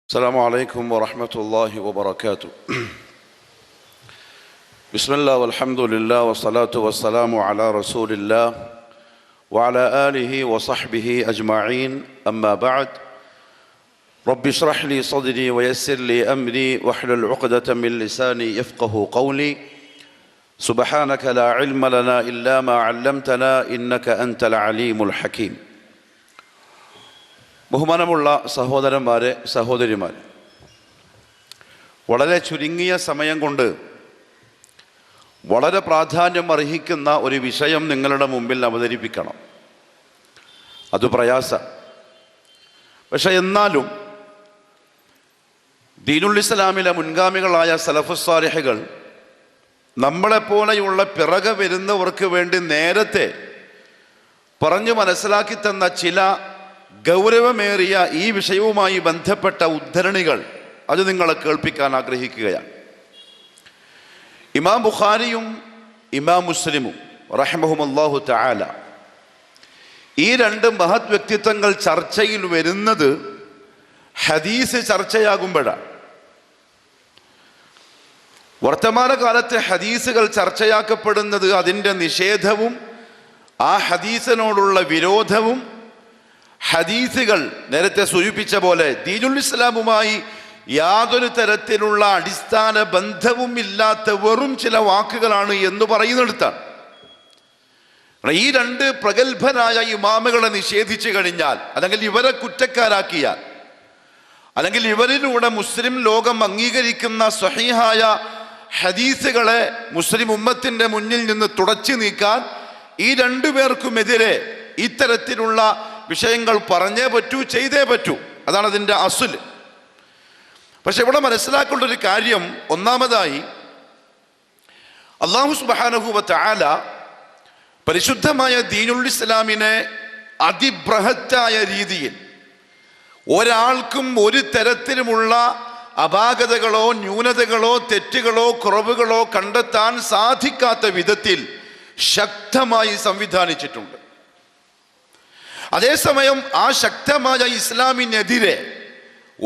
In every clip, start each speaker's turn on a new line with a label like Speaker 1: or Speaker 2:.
Speaker 1: السلام عليكم ورحمة الله وبركاته. بسم الله والحمد لله والصلاة والسلام على رسول الله وعلى آله وصحبه أجمعين. أما بعد، رب اشرح لي صدري ويسر لي أمري واحلل عقدة من لساني يفقه قولي. سبحانك لا علم لنا إلا ما علمتنا إنك أنت العليم الحكيم. ബഹുമാനമുള്ള സഹോദരന്മാരെ, സഹോദരിമാരെ, വളരെ ചുരുങ്ങിയ സമയം കൊണ്ട് വളരെ പ്രാധാന്യം അർഹിക്കുന്ന ഒരു വിഷയം നിങ്ങളുടെ മുമ്പിൽ അവതരിപ്പിക്കണം. അത് പ്രയാസം. പക്ഷെ എന്നാലും ദീനുൽ ഇസ്ലാമിലെ മുൻഗാമികളായ സലഫുസ് സാലിഹുകൾ നമ്മളെപ്പോലെയുള്ള പിറകെ വരുന്നവർക്ക് വേണ്ടി നേരത്തെ പറഞ്ഞു മനസ്സിലാക്കി തന്ന ചില ഗൗരവമേറിയ ഈ വിഷയവുമായി ബന്ധപ്പെട്ട ഉദ്ധരണികൾ അത് നിങ്ങളെ കേൾപ്പിക്കാൻ ആഗ്രഹിക്കുകയാണ്. ഇമാം ബുഖാരിയും ഇമാം മുസ്ലിമും റഹിമഹുമുല്ലാഹു തആല ഈ രണ്ട് മഹത് വ്യക്തിത്വങ്ങൾ ചർച്ചയിൽ വരുന്നത് ഹദീസ് ചർച്ചയാകുമ്പോഴാണ്. വർത്തമാനകാലത്തെ ഹദീസുകൾ ചർച്ചയാക്കപ്പെടുന്നത് അതിൻ്റെ നിഷേധവും ആ ഹദീസിനോടുള്ള വിരോധവും ഹദീസുകൾ നേരത്തെ സൂചിപ്പിച്ച പോലെ ദീനുൽ ഇസ്ലാമുമായി യാതൊരു തരത്തിലുള്ള അടിസ്ഥാന ബന്ധവും ഇല്ലാത്ത വെറും ചില വാക്കുകളാണ് എന്ന് പറയുന്നിടത്താണ്. ഈ രണ്ട് പ്രഗത്ഭരായ ഇമാമുകളെ നിഷേധിച്ചു കഴിഞ്ഞാൽ, അല്ലെങ്കിൽ ഇവരെ കുറ്റക്കാരാക്കിയാൽ, അല്ലെങ്കിൽ ഇവരിലൂടെ മുസ്ലിം ലോകം അംഗീകരിക്കുന്ന സ്വഹീഹായ ഹദീസുകളെ മുസ്ലിം ഉമ്മത്തിന്റെ മുന്നിൽ നിന്ന് തുടച്ചു നീക്കാൻ ഈ രണ്ടു പേർക്കുമെതിരെ ഇത്തരത്തിലുള്ള വിഷയങ്ങൾ പറഞ്ഞേ പറ്റൂ, ചെയ്തേ പറ്റൂ. അതാണ് അതിൻ്റെ അസുൽ. പക്ഷെ ഇവിടെ മനസ്സിലാക്കേണ്ട ഒരു കാര്യം, ഒന്നാമതായി അല്ലാഹു സുബ്ഹാനഹു വ തആല പരിശുദ്ധമായ ദീനുൽ ഇസ്ലാമിനെ അതിബൃഹത്തായ രീതിയിൽ ഒരാൾക്കും ഒരു തരത്തിലുമുള്ള അപാകതകളോ ന്യൂനതകളോ തെറ്റുകളോ കുറവുകളോ കണ്ടെത്താൻ സാധിക്കാത്ത വിധത്തിൽ ശക്തമായി സംവിധാനിച്ചിട്ടുണ്ട്. അതേസമയം ആ ശക്തമായ ഇസ്ലാമിനെതിരെ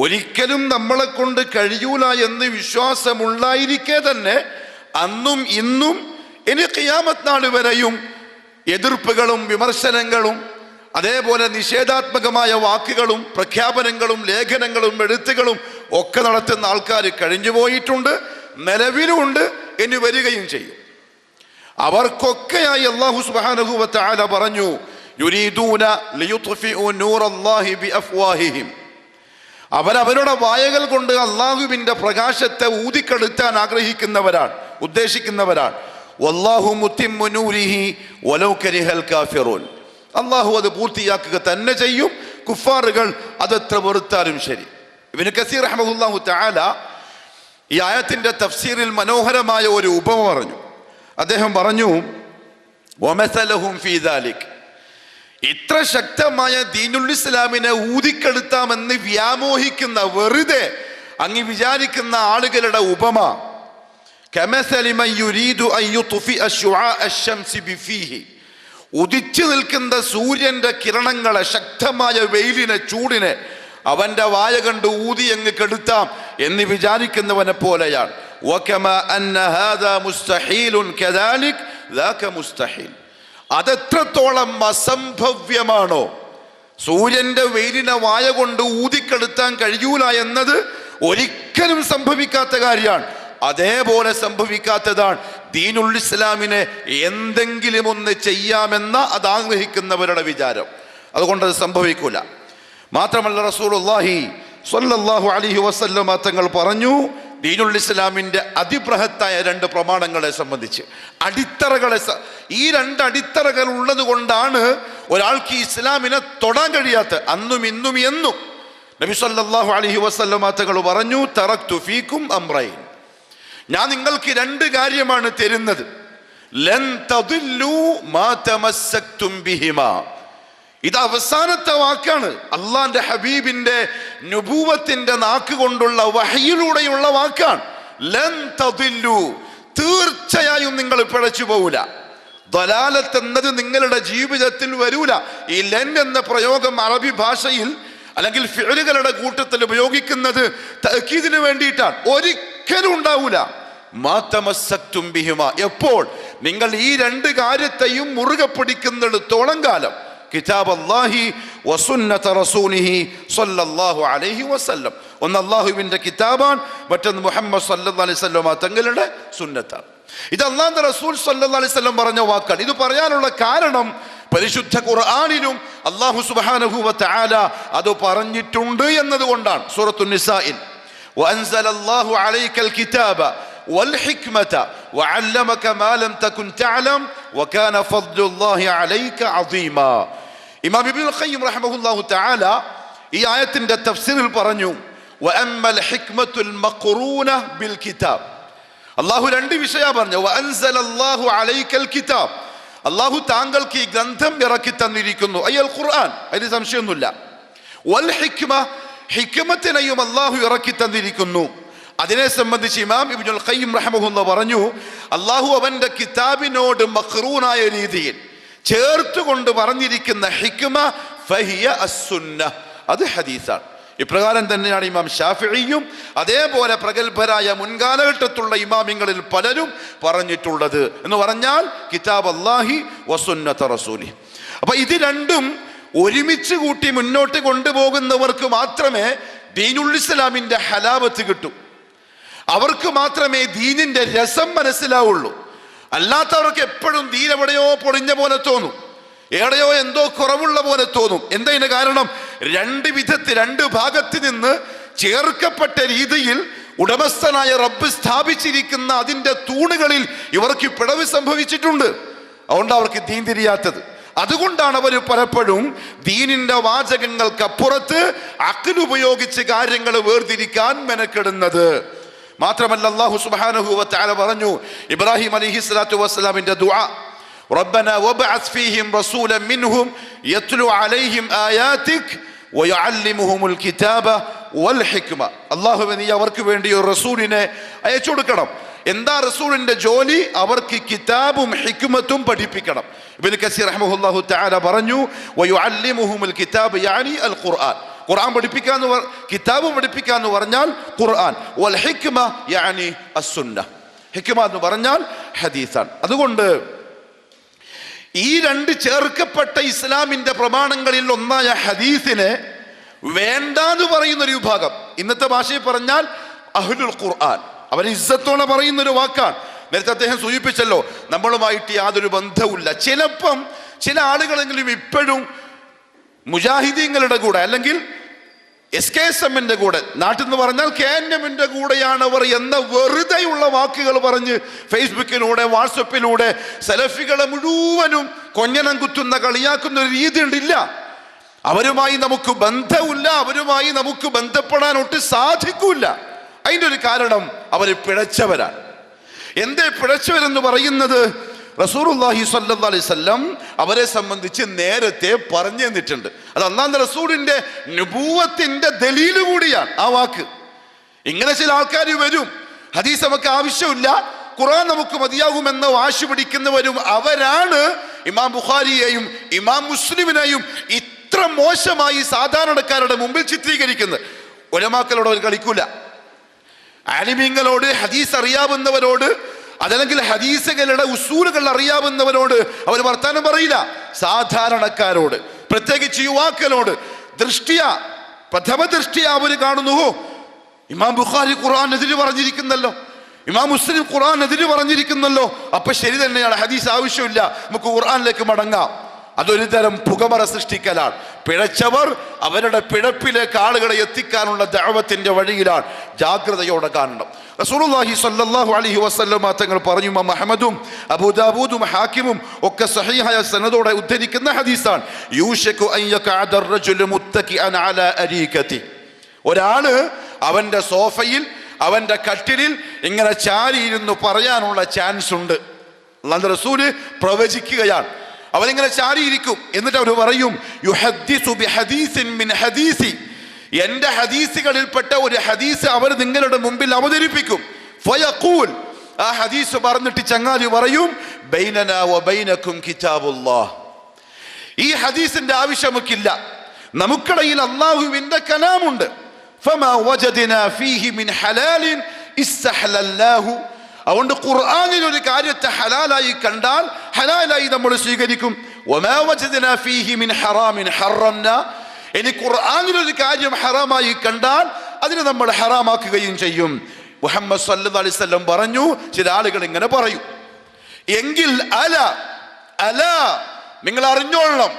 Speaker 1: ഒരിക്കലും നമ്മളെ കൊണ്ട് കഴിയൂല എന്ന് വിശ്വാസമുള്ളായിരിക്കെ തന്നെ അന്നും ഇന്നും ഇനി ഖിയാമത്ത് നാൾ വരെയും എതിർപ്പുകളും വിമർശനങ്ങളും അതേപോലെ നിഷേധാത്മകമായ വാക്കുകളും പ്രഖ്യാപനങ്ങളും ലേഖനങ്ങളും എഴുത്തുകളും ഒക്കെ നടത്തുന്ന ആൾക്കാർ കഴിഞ്ഞുപോയിട്ടുണ്ട്, നിലവിലുണ്ട്, ഇനി വരികയും ചെയ്യും. അവർക്കൊക്കെയായി അല്ലാഹു സുബ്ഹാനഹു വ തആല പറഞ്ഞു, യുരീദൂന ലിയുത്ഫിഉ നൂറല്ലാഹി ബിഅഫ്വാഹിഹിം. അവരവരുടെ വായകൾ കൊണ്ട് അല്ലാഹുവിന്റെ പ്രകാശത്തെ ഊതിക്കെടുത്താൻ ആഗ്രഹിക്കുന്നവരാണ്, ഉദ്ദേശിക്കുന്നവരാണ്. വല്ലാഹു മുത്തിമ്മു നൂരിഹി വലൗ കരിഹൽ കാഫിറൂൻ. അല്ലാഹു അത് പൂർത്തിയാക്കുക തന്നെ ചെയ്യും, കുഫാറുകൾ അതെത്ര വെറുത്താലും ശരി. ഇബ്നു കസീർ റഹ്മഹുല്ലാഹു തആല ഈ ആയത്തിന്റെ തഫ്സീറിൽ മനോഹരമായ ഒരു ഉപമ പറഞ്ഞു. അദ്ദേഹം പറഞ്ഞു, വമസലഹും ഫീ ദാലിക്. ഇത്ര ശക്തമായ ദീനുൽ ഇസ്ലാമിനെ ഊതിക്കെടുത്താമെന്ന് വ്യാമോഹിക്കുന്ന, വെറുതെ അങ്ങ് വിചാരിക്കുന്ന ആളുകളുടെ ഉപമ കമസലി മൻ യുരീദു അൻ യുത്ഫിഅ ശുആഅ അശംസി ബിഫീഹി. ഉദിച്ചു നിൽക്കുന്ന സൂര്യന്റെ കിരണങ്ങളെ, ശക്തമായ വെയിലിനെ, ചൂടിനെ അവന്റെ വായ കണ്ട് ഊതി അങ്ങ് കെടുത്താം എന്ന് വിചാരിക്കുന്നവനെ പോലെയാണ്. വകമാ അന്ന ഹാദാ മുസ്തഹീലുൻ കദാലിക് ദാക മുസ്തഹീൽ. അതെത്രത്തോളം അസംഭവ്യമാണോ, സൂര്യന്റെ വെയിലിനെ വായ കൊണ്ട് ഊതിക്കെടുത്താൻ കഴിയൂല എന്നത് ഒരിക്കലും സംഭവിക്കാത്ത കാര്യമാണ്. അതേപോലെ സംഭവിക്കാത്തതാണ് ദീനുൽ ഇസ്ലാമിനെ എന്തെങ്കിലും ഒന്ന് ചെയ്യാമെന്ന അത് ആഗ്രഹിക്കുന്നവരുടെ വിചാരം. അതുകൊണ്ട് അത് സംഭവിക്കൂല. മാത്രമല്ല, റസൂലുള്ളാഹി സ്വല്ലല്ലാഹു അലൈഹി വസല്ലമ തങ്ങൾ പറഞ്ഞു, ദീനുൽ ഇസ്ലാമിന്റെ അതിബൃഹത്തായ രണ്ട് പ്രമാണങ്ങളെ സംബന്ധിച്ച്, അടിത്തറകളെ, ഈ രണ്ട് അടിത്തറകൾ ഉള്ളത് കൊണ്ടാണ് ഒരാൾക്ക് ഇസ്ലാമിനെ തൊടാൻ കഴിയാത്ത. അന്നും ഇന്നും എന്നും നബി സല്ലല്ലാഹു അലൈഹി വസല്ലമ തങ്ങൾ പറഞ്ഞു, തറക്തു ഫീക്കും അംറൈൻ. ഞാൻ നിങ്ങൾക്ക് രണ്ട് കാര്യമാണ് തരുന്നത്. ലൻ തദില്ലു മാ തമസ്സക്തും ബിഹിമാ. ഇത് അവസാനത്തെ വാക്കാണ്. അള്ളാന്റെ ഹബീബിന്റെ നുബൂവത്തിന്റെ നാക്ക് കൊണ്ടുള്ള വഹയിലൂടെയുള്ള വാക്കാണ്. ലൻ തദില്ലു, തീർച്ചയായും നിങ്ങൾ പിഴച്ചു പോകൂല. ദലാലത്ത് എന്നത് നിങ്ങളുടെ ജീവിതത്തിൽ വരൂല. ഈ ലൻ എന്ന പ്രയോഗം അറബി ഭാഷയിൽ അല്ലെങ്കിൽ ഫിഅലുകളുടെ കൂട്ടത്തിൽ ഉപയോഗിക്കുന്നത് തഅക്കീദിന് വേണ്ടിയിട്ടാണ്. ഒരിക്കലും ഉണ്ടാവൂല. മാ തമസ്സക്തും ബിഹിമാ, എപ്പോൾ നിങ്ങൾ ഈ രണ്ട് കാര്യത്തെയും മുറുകെ പിടിക്കുന്നിടത്തോളം കാലം, കിതാബ് അല്ലാഹി വസുന്നത റസൂലിഹി സ്വല്ലല്ലാഹു അലൈഹി വസല്ലം. ഒന്ന് അല്ലാഹുവിന്റെ കിതാബാണ്, മറ്റൊന്ന് മുഹമ്മദ് സല്ലല്ലാഹു അലൈഹി വസല്ലം തങ്ങളുടെ സുന്നത്താണ്. ഇത് അല്ലാഹുവിന്റെ റസൂൽ സല്ലല്ലാഹു അലൈഹി വസല്ലം പറഞ്ഞ വാക്കാണ്. ഇത് പറയാനുള്ള കാരണം പരിശുദ്ധ ഖുർആനിലും അല്ലാഹു സുബ്ഹാനഹു വ തആല അത് പറഞ്ഞിട്ടുണ്ട് എന്നതുകൊണ്ടാണ്. സൂറത്തുൻ നിസാഇൽ വഅൻസലല്ലാഹു അലൈക്കൽ കിതാബ والحكمة وعلمك ما لم تكن تعلم وكان فضل الله عليك عظيما. ഇമാം ഇബ്നുൽ ഖയ്യിം റഹിമഹുല്ലാഹു തആല ഈ ആയത്തിന്റെ തഫ്സീറിൽ പറഞ്ഞു, വഅമ്മൽ ഹിക്മത്തുൽ മഖറൂന ബിൽ കിതാബ്. അല്ലാഹു രണ്ട് വിഷയ പറഞ്ഞു. വഅൻസലല്ലാഹു അലൈക്കൽ കിതാബ്, അല്ലാഹു താങ്കൾക്ക് ഈ ഗ്രന്ഥം ഇറക്കി തന്നിരിക്കുന്നു, അയ്യൽ ഖുർആൻ, അതിന് സംശയമൊന്നുമില്ല. വൽ ഹിക്മ, ഹിക്മത്തിനെയും അല്ലാഹു ഇറക്കി തന്നിരിക്കുന്നു. അതിനെ സംബന്ധിച്ച് ഇമാം ഇബ്നുൽ ഖയ്യിം റഹിമഹുല്ലാഹ് പറഞ്ഞു, അല്ലാഹു അവന്റെ കിതാബിനോട് മഖ്റൂനായ രീതിയിൽ ചേർത്തുകൊണ്ട് പറഞ്ഞിരിക്കുന്ന ഹിക്മ ഫഹിയ അസ്സുന്ന, അത് ഹദീസാണ്. ഇപ്രകാരം തന്നെയാണ് ഇമാം ശാഫിഈയും അതേപോലെ പ്രഗത്ഭരായ മുൻകാലഘട്ടത്തുള്ള ഇമാമിങ്ങളിൽ പലരും പറഞ്ഞിട്ടുള്ളത്. എന്ന് പറഞ്ഞാൽ കിതാബ് അല്ലാഹി വസുന്നത റസൂലി. അപ്പൊ ഇത് രണ്ടും ഒരുമിച്ച് കൂട്ടി മുന്നോട്ട് കൊണ്ടുപോകുന്നവർക്ക് മാത്രമേ ദീനുൽ ഇസ്ലാമിന്റെ ഹലാവത്ത് കിട്ടൂ. അവർക്ക് മാത്രമേ ദീനിന്റെ രസം മനസ്സിലാവുള്ളൂ. അല്ലാത്തവർക്ക് എപ്പോഴും ദീൻ എവിടെയോ പൊളിഞ്ഞ പോലെ തോന്നും, എവിടെയോ എന്തോ കുറവുള്ള പോലെ തോന്നും. എന്താ കാരണം? രണ്ട് വിധത്തിൽ, രണ്ട് ഭാഗത്ത് നിന്ന് ചേർക്കപ്പെട്ട രീതിയിൽ ഉടമസ്ഥനായ റബ്ബ് സ്ഥാപിച്ചിരിക്കുന്ന അതിന്റെ തൂണുകളിൽ ഇവർക്ക് പിഴവ് സംഭവിച്ചിട്ടുണ്ട്. അതുകൊണ്ട് അവർക്ക് ദീൻ തിരിയാത്തത്. അതുകൊണ്ടാണ് അവർ പലപ്പോഴും ദീനിന്റെ വാചകങ്ങൾക്കപ്പുറത്ത് അഖ്ൽ ഉപയോഗിച്ച് കാര്യങ്ങൾ വേർതിരിക്കാൻ മെനക്കെടുന്നത്. മാത്രമല്ല അല്ലാഹു സുബ്ഹാനഹു വ തആല പറഞ്ഞു, ഇബ്രാഹിം അലൈഹിസ്സലാത്തു വസ്സലാമിന്റെ ദുആ, റബ്ബനാ വബ്അസ് ഫീഹിം റസൂലൻ മിൻഹും യത്ലു അലൈഹിം ആയാതിക് വയുഅല്ലിമുഹുൽ കിതാബ വൽ ഹിക്മ. അല്ലാഹുവേ, നീ അവർക്ക് വേണ്ടി ഒരു റസൂലിനെ അയച്ചു കൊടുക്കണം. എന്താ റസൂലിന്റെ ജോലി? അവർക്ക് കിതാബും ഹിക്മത്തും പഠിപ്പിക്കണം. ഇബ്നു കസീർ റഹിമഹുല്ലാഹു തആല പറഞ്ഞു, വയുഅല്ലിമുഹുൽ കിതാബ യാനി അൽ ഖുർആൻ, ഖുർആൻ പഠിപ്പിക്കാന്ന്, കിതാബ് പഠിപ്പിക്കാന്ന് പറഞ്ഞാൽ ഖുർആൻ. വൽ ഹിക്മ യാനി അസ്സുന്ന, ഹിക്മ എന്ന് പറഞ്ഞാൽ ഹദീസാണ്. അതുകൊണ്ട് ഈ രണ്ട് ചേർക്കപ്പെട്ട ഇസ്ലാമിന്റെ പ്രമാണങ്ങളിൽ ഒന്നായ ഹദീസിനെ വേണ്ടാന്ന് പറയുന്ന ഒരു വിഭാഗം, ഇന്നത്തെ ഭാഷയിൽ പറഞ്ഞാൽ അഹ്ലുൽ ഖുർആൻ, അവരെ ഇസ്സത്തോടെ പറയുന്ന ഒരു വാക്കാണ്. നേരത്തെ അദ്ദേഹം സൂചിപ്പിച്ചല്ലോ, നമ്മളുമായിട്ട് യാതൊരു ബന്ധവുമില്ല. ചിലപ്പം ചില ആളുകളെങ്കിലും ഇപ്പോഴും മുജാഹിദീങ്ങളുടെ കൂടെ അല്ലെങ്കിൽ SKSM-ന്റെ കൂടെ, നാട്ടിൽ നിന്ന് പറഞ്ഞാൽ KNM-ന്റെ കൂടെയാണ് അവർ എന്ന വെറുതെയുള്ള വാക്കുകൾ പറഞ്ഞ് ഫേസ്ബുക്കിലൂടെ വാട്സപ്പിലൂടെ സലഫികളെ മുഴുവനും കൊഞ്ഞനം കുത്തുന്ന കളിയാക്കുന്ന ഒരു രീതി ഉണ്ടില്ല. അവരുമായി നമുക്ക് ബന്ധമില്ല, അവരുമായി നമുക്ക് ബന്ധപ്പെടാൻ ഒട്ട് സാധിക്കൂല. അതിൻ്റെ ഒരു കാരണം അവർ പിഴച്ചവരാണ്. എന്തേ പിഴച്ചവരെന്ന് പറയുന്നത്? റസൂലുള്ളാഹി സ്വല്ലല്ലാഹു അലൈഹി വസല്ലം അവരെ സംബന്ധിച്ച് നേരത്തെ പറഞ്ഞു തന്നിട്ടുണ്ട്. അത് അല്ലാഹുവിന്റെ റസൂലിന്റെ നുബുവത്തിന്റെ ദലീൽ കൂടിയാണ് ആ വാക്ക്. ഇങ്ങനെ ചില ആൾക്കാർ വരും, ഹദീസ് നമുക്ക് ആവശ്യമില്ല, ഖുർആൻ നമുക്ക് മതിയാകുമെന്ന് വാശി പിടിക്കുന്നവരും അവരാണ് ഇമാം ബുഖാരിയെയും ഇമാം മുസ്ലിമിനെയും ഇത്ര മോശമായി സാധാരണക്കാരുടെ മുമ്പിൽ ചിത്രീകരിക്കുന്നത്. ഉലമാക്കളോട് അവർ കളിക്കൂല. ആലിമീങ്ങളോട്, ഹദീസ് അറിയാവുന്നവരോട്, അതല്ലെങ്കിൽ ഹദീസുകളുടെ ഉസൂലുകൾ അറിയാവുന്നവരോട് അവർ വർത്താനം പറയില്ല. സാധാരണക്കാരോട്, പ്രത്യേകിച്ച് യുവാക്കളോട് പ്രഥമ ദൃഷ്ടിയ അവർ കാണുന്നു, ഇമാം ബുഖാരി ഖുർആനെതിരെ പറഞ്ഞിരിക്കുന്നല്ലോ, ഇമാം മുസ്ലിം ഖുർആനെതിരെ പറഞ്ഞിരിക്കുന്നല്ലോ, അപ്പൊ ശരി തന്നെയാണ്, ഹദീസ് ആവശ്യമില്ല, നമുക്ക് ഖുർആനിലേക്ക് മടങ്ങാം. അതൊരു തരം പുകമറ സൃഷ്ടിക്കലാണ്. പിഴച്ചവർ അവരുടെ പിഴപ്പിലേക്ക് ആളുകളെ എത്തിക്കാനുള്ള ദഅവത്തിന്റെ വഴിയിലാണ്. ജാഗ്രതയോടെ കാണണം. റസൂലുള്ളാഹി സ്വല്ലല്ലാഹു അലൈഹി വസല്ലം തങ്ങൾ പറഞ്ഞു, ഇമാം അഹ്മദും അബൂദാവൂദും ഹാക്കിമും ഒക്കെ സഹീഹായ സനദോടെ ഉദ്ധരിക്കുന്ന ഹദീസാണ്, യൂശകു അൻ യഖഅദ അർ-റജുലു മുത്തകിഅൻ അലാ അരീകതി, ഒരാള് അവന്റെ സോഫയിൽ, അവന്റെ കട്ടിലിൽ ഇങ്ങനെ ചാരിയിരുന്നു പറയാനുള്ള ചാൻസ് ഉണ്ട്. അല്ലാഹുവിന്റെ റസൂല് പ്രവചിക്കുകയാണ്. അവനിങ്ങനെ ചാരിയിരിക്കും, എന്നിട്ട് അവർ പറയും, യുഹദ്ദിസു ബിഹദീസിൻ മിൻ ഹദീസി, എന്റെ ഹദീസുകളിൽപ്പെട്ട ഒരു ഹദീസ് അവർ നിങ്ങളുടെ മുമ്പിൽ അവതരിപ്പിക്കും. ഫയഖൂൽ, ആ ഹദീസ് പറഞ്ഞിട്ട് ചങ്ങാതി പറയും, ബൈനനാ വബൈനകും കിതാബുല്ലാഹ്, ഈ ഹദീസിന്റെ ആവശ്യം നമുക്കില്ല, നമുക്കിടയിൽ അള്ളാഹുവിന്റെ കലാമുണ്ട്. ഫമാ വജദ്നാ ഫീഹി മിൻ ഹലാലിൻ ഇസ്തഹലല്ലാഹു. അതുകൊണ്ട് ഖുർആനിൽ ഒരു കാര്യത്തെ ഹലാലായി കണ്ടാൽ ഹലാലായി നമ്മൾ സ്വീകരിക്കും. വമാ വജദ്നാ ഫീഹി മിൻ ഹറാമിൻ ഹറംനാ. ഇനി ഖുർആനിൽ ഒരു കാര്യം ഹറാമായി കണ്ടാൽ അതിനെ നമ്മൾ ഹറാമാക്കുകയും ചെയ്യും. മുഹമ്മദ് സല്ലല്ലാഹു അലൈഹി വസല്ലം പറഞ്ഞു, ചില ആളുകൾ ഇങ്ങനെ പറയും, എങ്കിൽ അല നിങ്ങൾ അറിഞ്ഞോളണം,